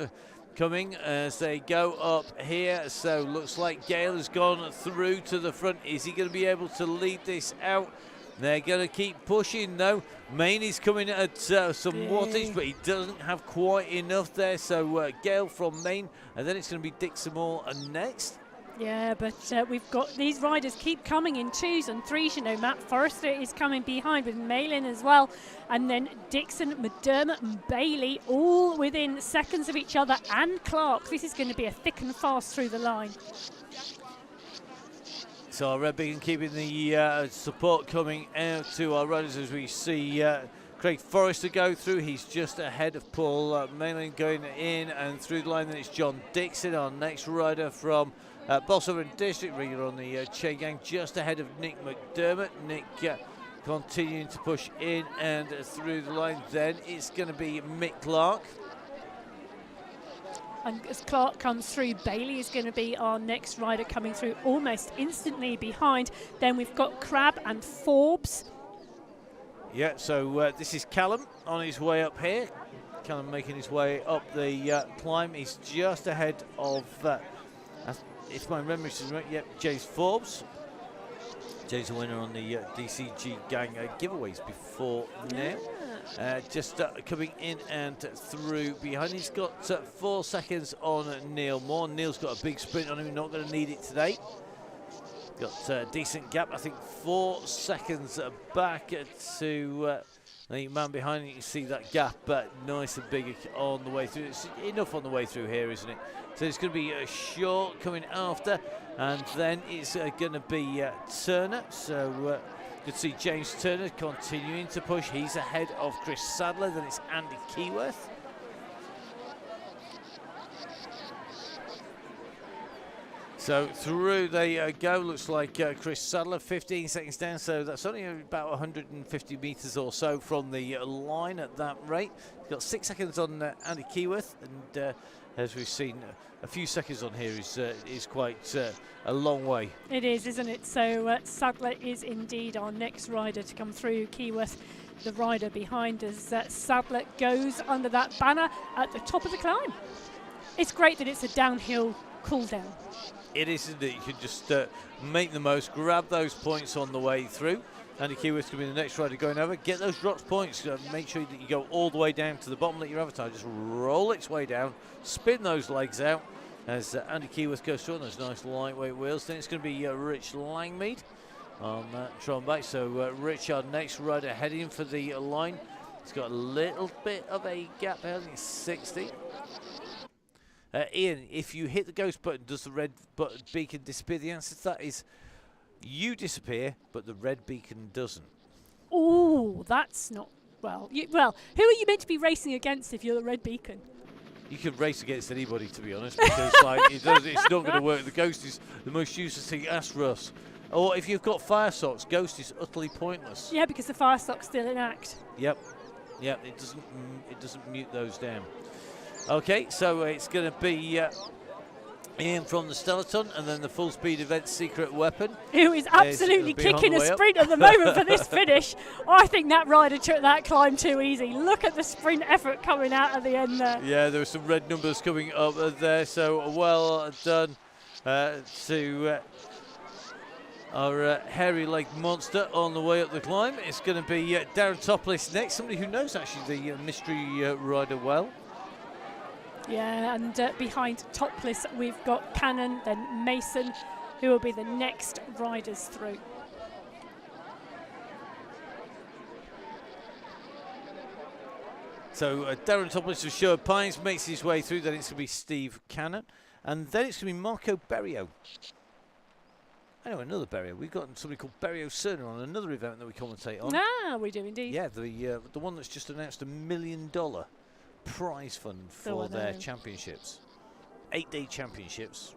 Coming as they go up here. So looks like Gale has gone through to the front. Is he going to be able to lead this out? They're going to keep pushing though. Main is coming at some wattage, but he doesn't have quite enough there. So Gale from Main, and then it's going to be Dixon Moore next. Yeah, but we've got these riders keep coming in 2s and 3s. Matt Forrester is coming behind with Malin as well. And then Dixon, McDermott and Bailey all within seconds of each other, and Clark. This is going to be a thick and fast through the line. So our Red Beacon keeping the support coming out to our riders as we see Craig Forrester go through. He's just ahead of Paul Malin going in and through the line. Then it's John Dixon, our next rider from Bossover and District Reader on the Chaingang, just ahead of Nick McDermott. Nick continuing to push in and through the line. Then it's going to be Mick Clark. And as Clark comes through, Bailey is going to be our next rider coming through almost instantly behind. Then we've got Crab and Forbes. Yeah, so this is Callum on his way up here. Callum making his way up the climb. He's just ahead of, if my memory is right, yep, Jay's Forbes. Jay's a winner on the DCG Gang giveaways before now. Just coming in and through behind. He's got 4 seconds on Neil Moore. Neil's got a big sprint on him, not going to need it today. Got a decent gap, I think 4 seconds back to the man behind. You can see that gap, but nice and big on the way through. It's enough on the way through here, isn't it? So it's going to be short coming after, and then it's going to be Turner. So you can see James Turner continuing to push. He's ahead of Chris Sadler. Then it's Andy Keyworth. So through they go. Looks like Chris Sadler, 15 seconds down. So that's only about 150 metres or so from the line at that rate. Got 6 seconds on Andy Keyworth, and as we've seen, a few seconds on here is quite a long way. It is, isn't it? So Sadler is indeed our next rider to come through. Keyworth, the rider behind us. Sadler goes under that banner at the top of the climb. It's great that it's a downhill cool down. It is, isn't it? You can just make the most, grab those points on the way through. Andy Keyworth can be the next rider going over. Get those drops points. Make sure that you go all the way down to the bottom. Let your avatar just roll its way down. Spin those legs out as Andy Keyworth goes through on those nice lightweight wheels. Then it's going to be Rich Langmead on that Tron bike. So Rich, our next rider, heading for the line. He's got a little bit of a gap there. I think it's 60. Ian, if you hit the ghost button, does the red beacon disappear? The answer to that is you disappear, but the red beacon doesn't. Oh, that's not... Well, well, who are you meant to be racing against if you're the red beacon? You can race against anybody, to be honest, because like it's not going to work. The ghost is the most useless thing. Ask Russ. Or if you've got fire socks, ghost is utterly pointless. Yeah, because the fire sock's still in act. Yep, it doesn't mute those down. Okay, so it's going to be Ian from the Stellaton, and then the full speed event secret weapon. Who is absolutely kicking a sprint at the moment for this finish. I think that rider took that climb too easy. Look at the sprint effort coming out at the end there. Yeah, there were some red numbers coming up there, so well done to our hairy leg monster on the way up the climb. It's going to be Darren Topless next, somebody who knows actually the mystery rider well. Yeah, and behind Topless we've got Cannon, then Mason, who will be the next riders through. So Darren Topless of Sherwood Pines makes his way through. Then it's going to be Steve Cannon, and then it's going to be Marco Berrio. I know another Berrio. We've got somebody called Berrio Cerner on another event that we commentate on. Ah, we do indeed. Yeah, the one that's just announced $1 million prize fund for their championships, 8-day championships,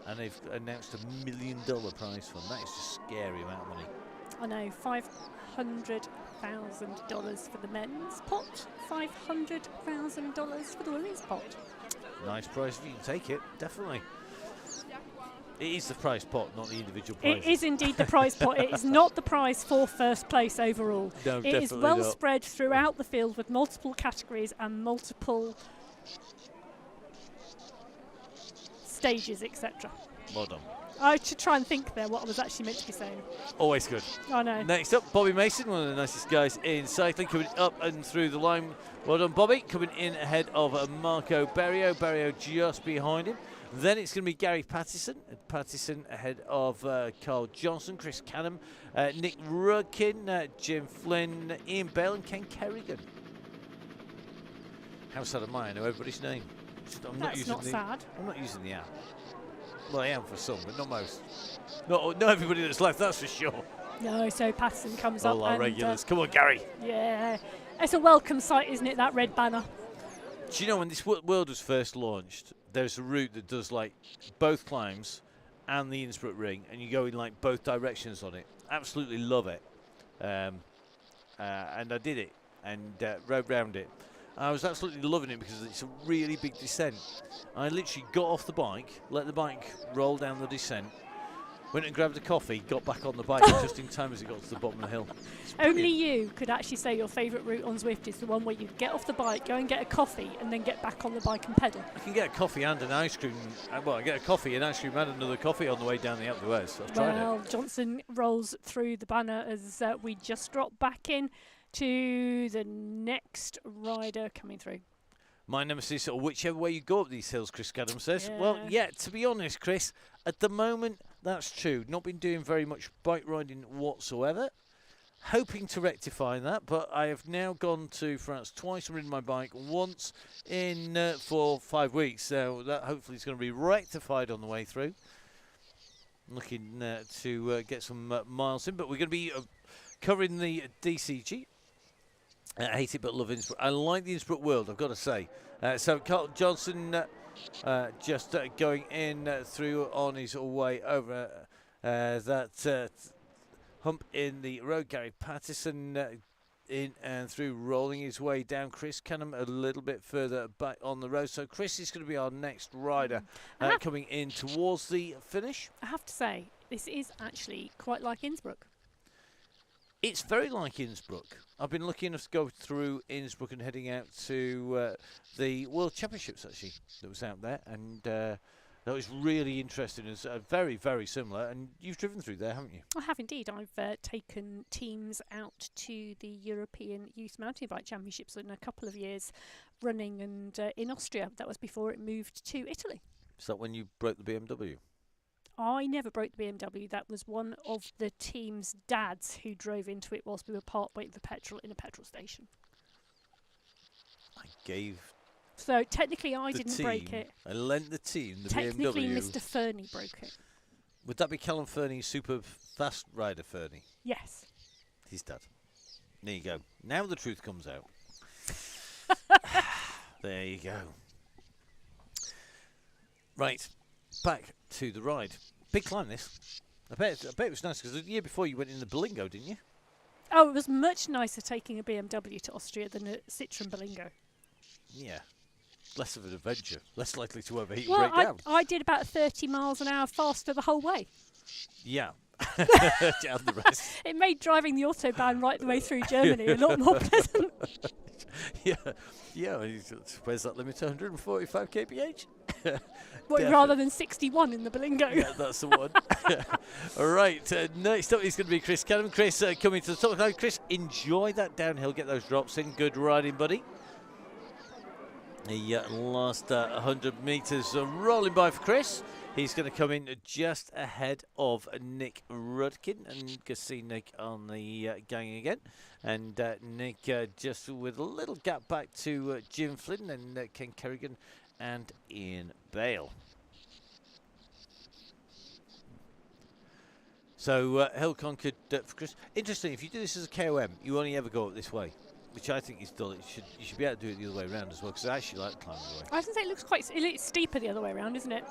and they've announced $1 million prize fund. That is just a scary amount of money. I know, $500,000 for the men's pot, $500,000 for the women's pot. Nice prize if you can take it, definitely. It is the prize pot, not the individual prize. It is indeed the prize pot. It is not the prize for first place overall. No, it is well spread throughout the field with multiple categories and multiple stages, etc. Well done. I should try and think there what I was actually meant to be saying. Always good. I know. Next up, Bobby Mason, one of the nicest guys in cycling, coming up and through the line. Well done, Bobby. Coming in ahead of Marco Berrio. Berrio just behind him. Then it's going to be Gary Pattison. Pattison ahead of Carl Johnson, Chris Canham, Nick Rudkin, Jim Flynn, Ian Bale and Ken Kerrigan. How sad am I? I know everybody's name. That's not sad. I'm not using the app. Well, I am for some, but not most. Not everybody that's left, that's for sure. No, so Pattison comes up. All our regulars. Come on, Gary. Yeah. It's a welcome sight, isn't it, that red banner? Do you know when this world was first launched, there's a route that does like both climbs and the Innsbruck ring, and you go in like both directions on it. Absolutely love it. And I did it and rode round it. I was absolutely loving it because it's a really big descent. I literally got off the bike, let the bike roll down the descent, went and grabbed a coffee, got back on the bike just in time as it got to the bottom of the hill. Only you could actually say your favourite route on Zwift is the one where you get off the bike, go and get a coffee, and then get back on the bike and pedal. I can get a coffee and an ice cream. Well, I get a coffee, an ice cream, and another coffee on the way down the Alpe d'Huez. I've tried it. Well, Johnson rolls through the banner as we just drop back in to the next rider coming through. My nemesis, or whichever way you go up these hills, Chris Gadam says. Yeah. Well, yeah, to be honest, Chris, at the moment, that's true. Not been doing very much bike riding whatsoever. Hoping to rectify that, but I have now gone to France twice and ridden my bike once in 4 or 5 weeks. So that hopefully is going to be rectified on the way through. Looking to get some miles in, but we're going to be covering the DCG. I hate it but love Innsbruck. I like the Innsbruck world, I've got to say. So Carl Johnson just going in through on his way over that hump in the road. Gary Pattison in and through, rolling his way down. Chris Canham a little bit further back on the road. So Chris is going to be our next rider coming in towards the finish. I have to say, this is actually quite like Innsbruck. It's very like Innsbruck. I've been lucky enough to go through Innsbruck and heading out to the World Championships, actually, that was out there. And that was really interesting. It's very, very similar. And you've driven through there, haven't you? I have indeed. I've taken teams out to the European Youth Mountain Bike Championships in a couple of years running, and in Austria. That was before it moved to Italy. Is that when you broke the BMW? I never broke the BMW. That was one of the team's dads who drove into it whilst we were part way for petrol in a petrol station. I gave. So technically, I the didn't team, break it. I lent the team the Technically, BMW. Mr. Fernie broke it. Would that be Callum Fernie, super fast rider Fernie? Yes. His dad. There you go. Now the truth comes out. There you go. Right, back to the ride. Big climb, this. I bet it was nice, because the year before you went in the Berlingo, didn't you? Oh, it was much nicer taking a BMW to Austria than a Citroen Berlingo. Yeah. Less of an adventure. Less likely to overheat Well, and break down. I did about 30 miles an hour faster the whole way. Yeah. Down the rest. It made driving the Autobahn right the way through Germany a lot more pleasant. Yeah. Where's that limit? 145 kph? Rather than 61 in the Berlingo. Yeah, that's the one. All right, next up is going to be Chris Canham. Chris coming to the top. Now, Chris, enjoy that downhill. Get those drops in. Good riding, buddy. The last 100 metres rolling by for Chris. He's going to come in just ahead of Nick Rudkin, and you can see Nick on the gang again. And Nick just with a little gap back to Jim Flynn and Ken Kerrigan and Ian Bale. So Hill conquered for Chris. Interesting, if you do this as a KOM, you only ever go up this way, which I think is dull. You should be able to do it the other way around as well, because I actually like climbing the way. I was going to say it looks steeper the other way around, isn't it?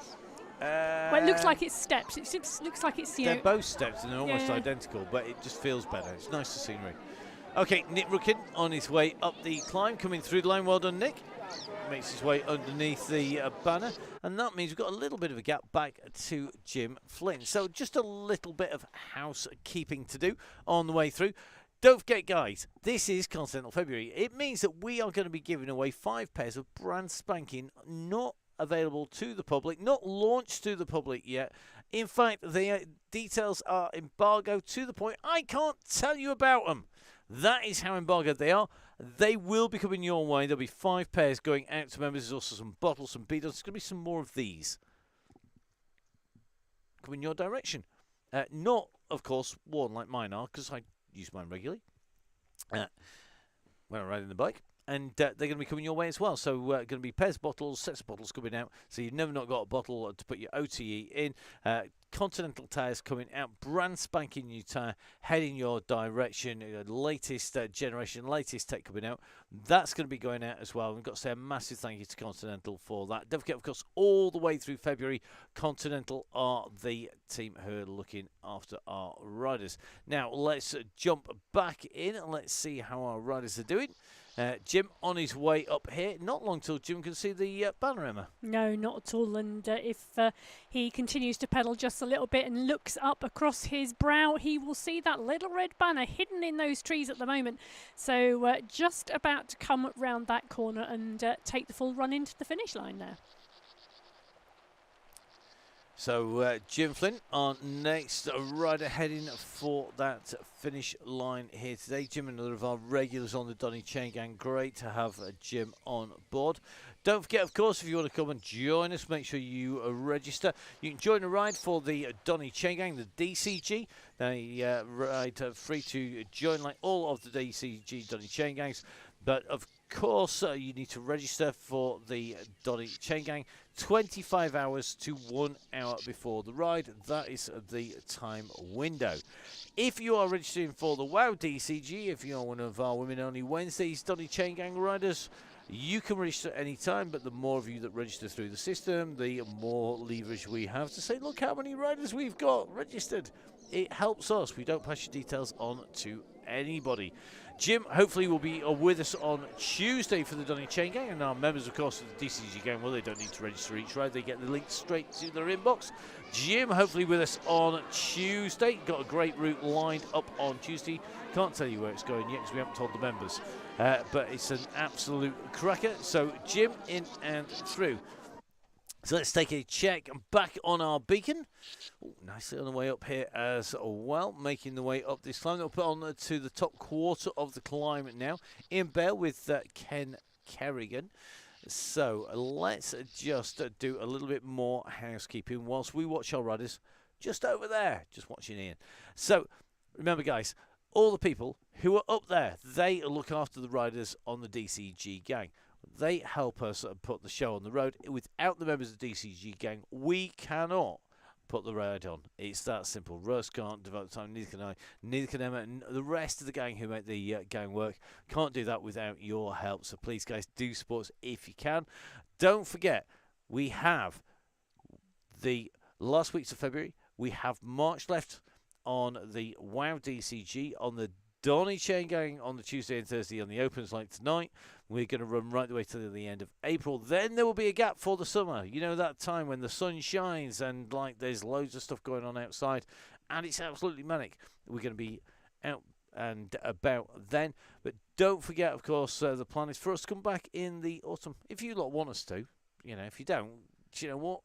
Well, it looks like it's steps. It looks like it's, they're both steps and they're almost identical, but it just feels better. It's nice to scenery. Okay, Nick Rudkin on his way up the climb, coming through the line. Well done, Nick. Makes his way underneath the banner, and that means we've got a little bit of a gap back to Jim Flynn. So just a little bit of housekeeping to do on the way through. Don't forget, guys, this is Continental February. It means that we are going to be giving away 5 pairs of brand spanking, not available to the public, not launched to the public yet. In fact, the details are embargoed to the point I can't tell you about them. That is how embargoed they are. They will be coming your way. There'll be 5 pairs going out to members. There's also some bottles, some beetles. There's going to be some more of these coming your direction. Not, of course, worn like mine are, because I use mine regularly when I'm riding the bike. and they're going to be coming your way as well. So going to be pairs of bottles, sets of bottles coming out. So you've never not got a bottle to put your OTE in. Continental tyres coming out, brand spanking new tyre, heading your direction. Latest generation, latest tech coming out. That's going to be going out as well. We've got to say a massive thank you to Continental for that. Don't forget, of course, all the way through February, Continental are the team who are looking after our riders. Now, let's jump back in and let's see how our riders are doing. Jim on his way up here. Not long till Jim can see the banner, Emma. No, not at all. And if he continues to pedal just a little bit and looks up across his brow, he will see that little red banner hidden in those trees at the moment. So just about to come round that corner and take the full run into the finish line there. So Jim Flynn, our next rider, heading for that finish line here today. Jim, another of our regulars on the Donny Chaingang. Great to have Jim on board. Don't forget, of course, if you want to come and join us, make sure you register. You can join a ride for the Donny Chaingang, the DCG. They ride free to join like all of the DCG Donny Chaingangs. But of course, you need to register for the Donny Chaingang 25 hours to 1 hour before the ride. That is the time window. If you are registering for the WOW DCG, if you're one of our Women Only Wednesdays Donny Chaingang riders, you can register any time, but the more of you that register through the system, the more leverage we have to say, look how many riders we've got registered. It helps us. We don't pass your details on to anybody. Jim, hopefully, will be with us on Tuesday for the Donny Chaingang, and our members, of course, of the DCG gang, well, they don't need to register each ride. They get the link straight to their inbox. Jim, hopefully, with us on Tuesday. Got a great route lined up on Tuesday. Can't tell you where it's going yet because we haven't told the members. But it's an absolute cracker. So, Jim, in and through. So let's take a check back on our beacon. Ooh, nicely on the way up here as well, making the way up this climb. Up on to the top quarter of the climb now. In Bell with Ken Kerrigan. So let's just do a little bit more housekeeping whilst we watch our riders just over there, just watching Ian. So remember, guys, all the people who are up there, they look after the riders on the DCG gang. They help us put the show on the road. Without the members of the DCG gang, we cannot put the ride on. It's that simple. Russ can't devote time, neither can I, neither can Emma, and the rest of the gang who make the gang work. Can't do that without your help. So please, guys, do support us if you can. Don't forget, we have the last weeks of February. We have March left on the WOW DCG, on the Donny Chaingang on the Tuesday and Thursday on the Opens like tonight. We're going to run right the way to the end of April. Then there will be a gap for the summer. You know, that time when the sun shines and like there's loads of stuff going on outside and it's absolutely manic. We're going to be out and about then. But don't forget, of course, the plan is for us to come back in the autumn. If you lot want us to, you know, if you don't, do you know what?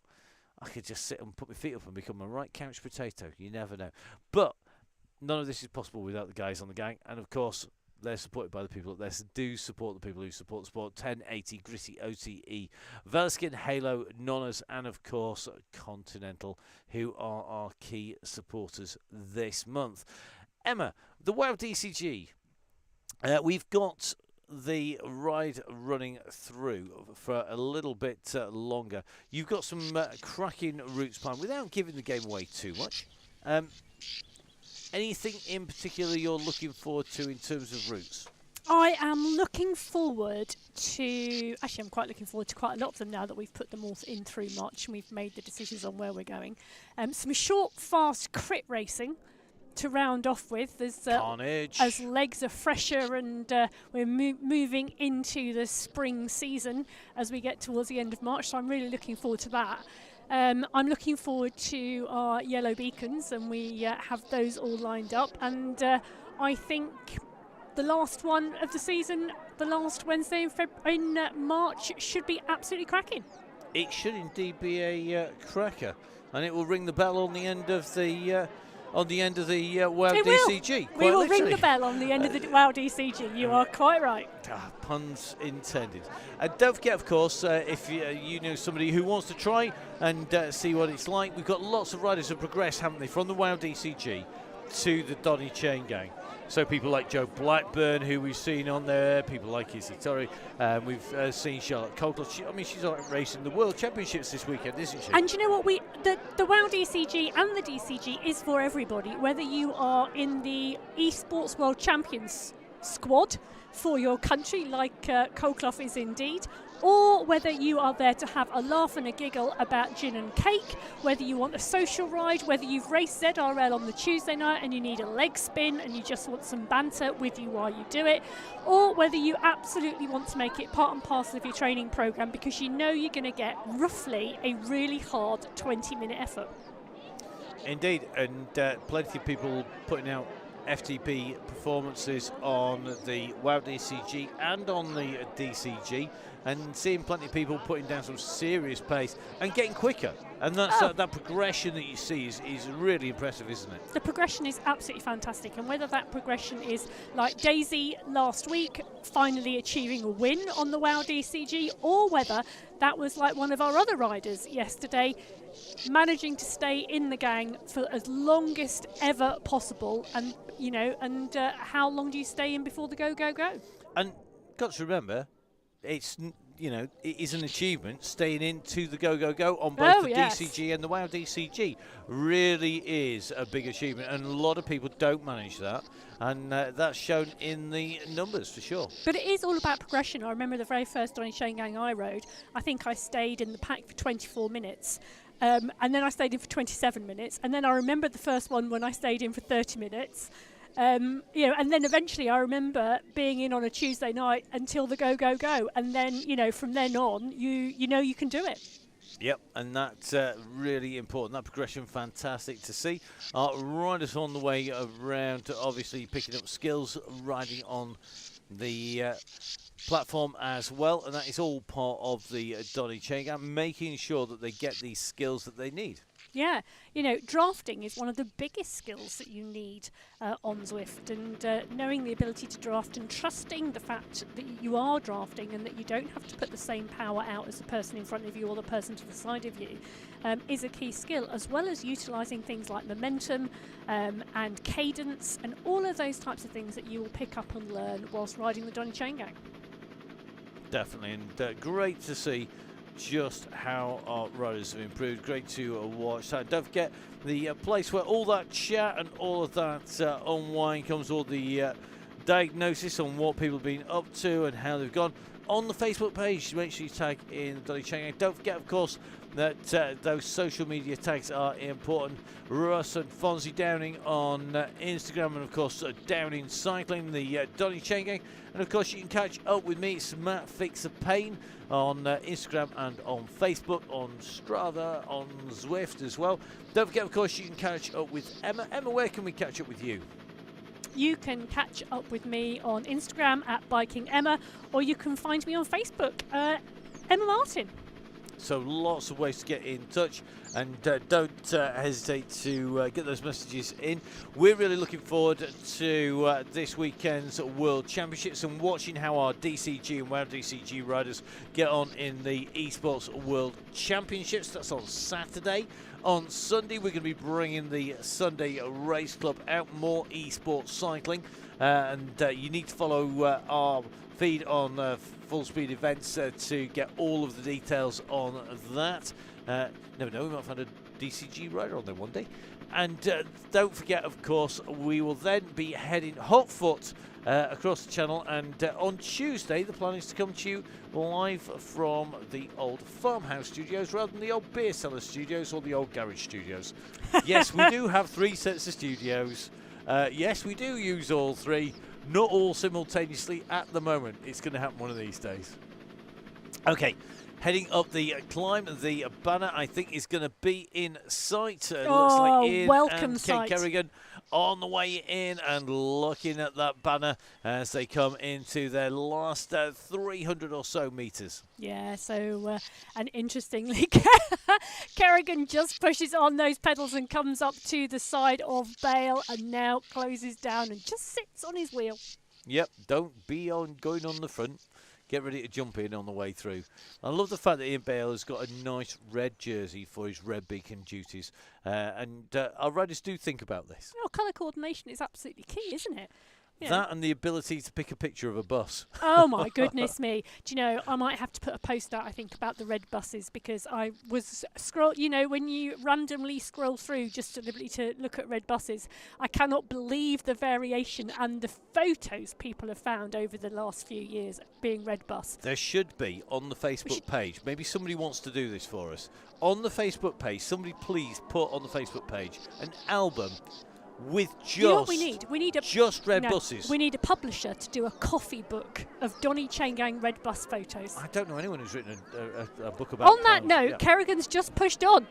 I could just sit and put my feet up and become a right couch potato. You never know. But none of this is possible without the guys on the gang. And, of course, they're supported by the people that do support the people who support the sport. 1080, Gritty, OTE, Velaskin, Halo, Nonnas, and, of course, Continental, who are our key supporters this month. Emma, the WOW DCG, we've got the ride running through for a little bit longer. You've got some cracking routes planned without giving the game away too much. Anything in particular you're looking forward to in terms of routes? I am looking forward to... Actually, I'm quite looking forward to quite a lot of them now that we've put them all in through March and we've made the decisions on where we're going. Some short, fast crit racing to round off with. There's Carnage. As legs are fresher and we're moving into the spring season as we get towards the end of March. So I'm really looking forward to that. I'm looking forward to our yellow beacons, and we have those all lined up. And I think the last one of the season, the last Wednesday in March, should be absolutely cracking. It should indeed be a cracker, and it will ring the bell on the end of the WOW DCG. We will ring the bell on the end of the WOW DCG. You are quite right. Puns intended. And don't forget, of course, if you know somebody who wants to try and see what it's like, we've got lots of riders who progress, haven't they, from the WOW DCG to the Donny Chaingang. So people like Joe Blackburn, who we've seen on there, people like Izzy Torrey, we've seen Charlotte Coulthard. She's out racing the World Championships this weekend, isn't she? And you know what? The WOW DCG and the DCG is for everybody, whether you are in the Esports World Champions squad for your country, like Coulthard is indeed, or whether you are there to have a laugh and a giggle about gin and cake, whether you want a social ride, whether you've raced ZRL on the Tuesday night and you need a leg spin and you just want some banter with you while you do it, or whether you absolutely want to make it part and parcel of your training programme because you know you're going to get roughly a really hard 20-minute effort. Indeed, and plenty of people putting out FTP performances on the WOW DCG and on the DCG, and seeing plenty of people putting down some serious pace and getting quicker. And that's that progression that you see is really impressive, isn't it? The progression is absolutely fantastic, and whether that progression is like Daisy last week finally achieving a win on the WOW DCG, or whether that was like one of our other riders yesterday managing to stay in the gang for as longest ever possible, and how long do you stay in before the go? And got to remember, it is an achievement staying into the go on both DCG and the WOW DCG. Really is a big achievement, and a lot of people don't manage that, and that's shown in the numbers for sure. But it is all about progression. I remember the very first Donny Chaingang I rode, I think I stayed in the pack for 24 minutes. And then I stayed in for 27 minutes, and then I remember the first one when I stayed in for 30 minutes. And then eventually I remember being in on a Tuesday night until the go, and then from then on you can do it. Yep, and that's really important. That progression, fantastic to see. Riders on the way around, obviously picking up skills, riding on the platform as well, and that is all part of the Donny Chaingang, making sure that they get these skills that they need. Yeah, drafting is one of the biggest skills that you need on Zwift, and knowing the ability to draft and trusting the fact that you are drafting and that you don't have to put the same power out as the person in front of you or the person to the side of you is a key skill, as well as utilising things like momentum and cadence and all of those types of things that you will pick up and learn whilst riding the Donny Chaingang. Definitely, and great to see just how our riders have improved. Great to watch that. Don't forget the place where all that chat and all of that unwind comes, all the diagnosis on what people have been up to and how they've gone on the Facebook page. Make sure you tag in Donny Chaingang. Don't forget, of course, that those social media tags are important. Russ and Fonzie Downing on Instagram, and of course Downing Cycling, the Donny Chaingang. And of course you can catch up with me, it's Matt Fixer Payne, on Instagram and on Facebook, on Strava, on Zwift as well. Don't forget, of course, you can catch up with Emma. Emma, where can we catch up with you? You can catch up with me on Instagram at Biking Emma, or you can find me on Facebook, Emma Martin. So lots of ways to get in touch, and don't hesitate to get those messages in. We're really looking forward to this weekend's World Championships and watching how our DCG and WOW DCG riders get on in the Esports World Championships. That's on Saturday. On Sunday, we're going to be bringing the Sunday Race Club out, more esports cycling, and you need to follow our feed on Full Speed Events to get all of the details on that. Never know, we might find a DCG rider on there one day. And don't forget, of course, we will then be heading hot foot across the channel, and on Tuesday the plan is to come to you live from the old farmhouse studios rather than the old beer cellar studios or the old garage studios. Yes, we do have 3 sets of studios. Yes, we do use all 3. Not all simultaneously at the moment. It's going to happen one of these days. Okay, heading up the climb, the banner I think is going to be in sight. Looks like Ian welcome and sight. Ken Kerrigan on the way in and looking at that banner as they come into their last 300 or so metres. Yeah, so, and interestingly, Kerrigan just pushes on those pedals and comes up to the side of Bale and now closes down and just sits on his wheel. Yep, don't be going on the front. Get ready to jump in on the way through. I love the fact that Ian Bale has got a nice red jersey for his red beacon duties. And our riders do think about this. Colour coordination is absolutely key, isn't it? Yeah. That and the ability to pick a picture of a bus. Oh my goodness me. Do you know, I might have to put a post out, I think, about the red buses, because I was when you randomly scroll through just deliberately to look at red buses, I cannot believe the variation and the photos people have found over the last few years being red bus. There should be on the Facebook page. Maybe somebody wants to do this for us. On the Facebook page, somebody please put on the Facebook page an album with just, you know what we need? We need just red buses. We need a publisher to do a coffee book of Donny Chaingang red bus photos. I don't know anyone who's written a book about. On that note, Kerrigan's just pushed on.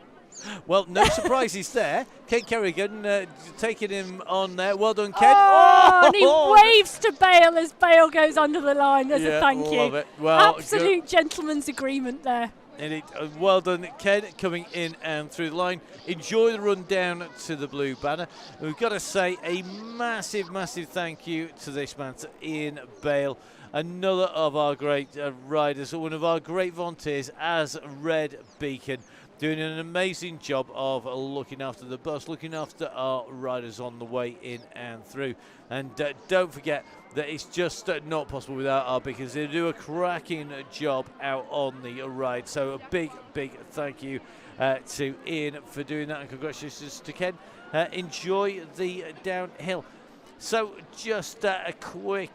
Well, no surprises there. Ken Kerrigan taking him on there. Well done, Ken. And he waves to Bale as Bale goes under the line as a thank you. Love it. Well, absolute gentleman's agreement there. And well done, Ken, coming in and through the line. Enjoy the run down to the blue banner. We've got to say a massive, massive thank you to this man, to Ian Bale, another of our great riders, one of our great volunteers as Red Beacon, doing an amazing job of looking after the bus, looking after our riders on the way in and through. And don't forget that it's just not possible without our, because they do a cracking job out on the ride. So a big, big thank you to Ian for doing that, and congratulations to Ken. Enjoy the downhill. So just a quick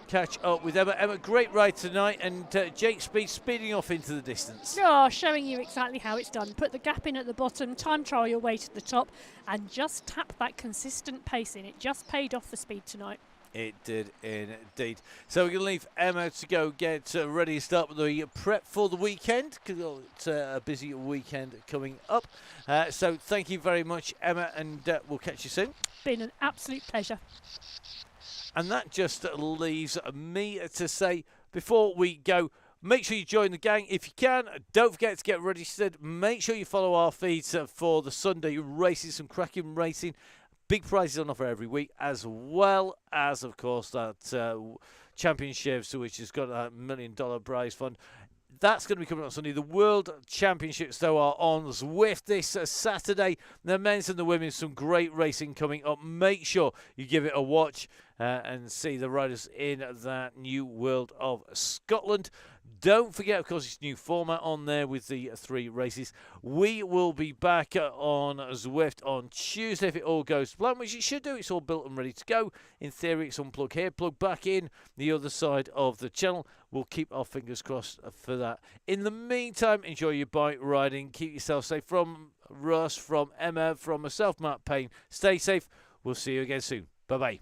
catch up with Emma. Emma, great ride tonight, and Jake Speed speeding off into the distance. Oh, showing you exactly how it's done. Put the gap in at the bottom, time trial your way to the top, and just tap that consistent pace in. It just paid off for Speed tonight. It did indeed. So we're going to leave Emma to go get ready to start with the prep for the weekend, because it's a busy weekend coming up. So thank you very much, Emma, and we'll catch you soon. Been an absolute pleasure. And that just leaves me to say, before we go, make sure you join the gang if you can. Don't forget to get registered. Make sure you follow our feeds for the Sunday races, some cracking racing. Big prizes on offer every week, as well as, of course, that championships, which has got a $1 million prize fund. That's going to be coming on Sunday. The World Championships, though, are on Zwift this Saturday. The men's and the women's, some great racing coming up. Make sure you give it a watch and see the riders in that new World of Scotland. Don't forget, of course, this new format on there with the 3 races. We will be back on Zwift on Tuesday if it all goes to plan, which it should do. It's all built and ready to go. In theory, it's unplug here, plug back in the other side of the channel. We'll keep our fingers crossed for that. In the meantime, enjoy your bike riding. Keep yourself safe. From Russ, from Emma, from myself, Matt Payne. Stay safe. We'll see you again soon. Bye-bye.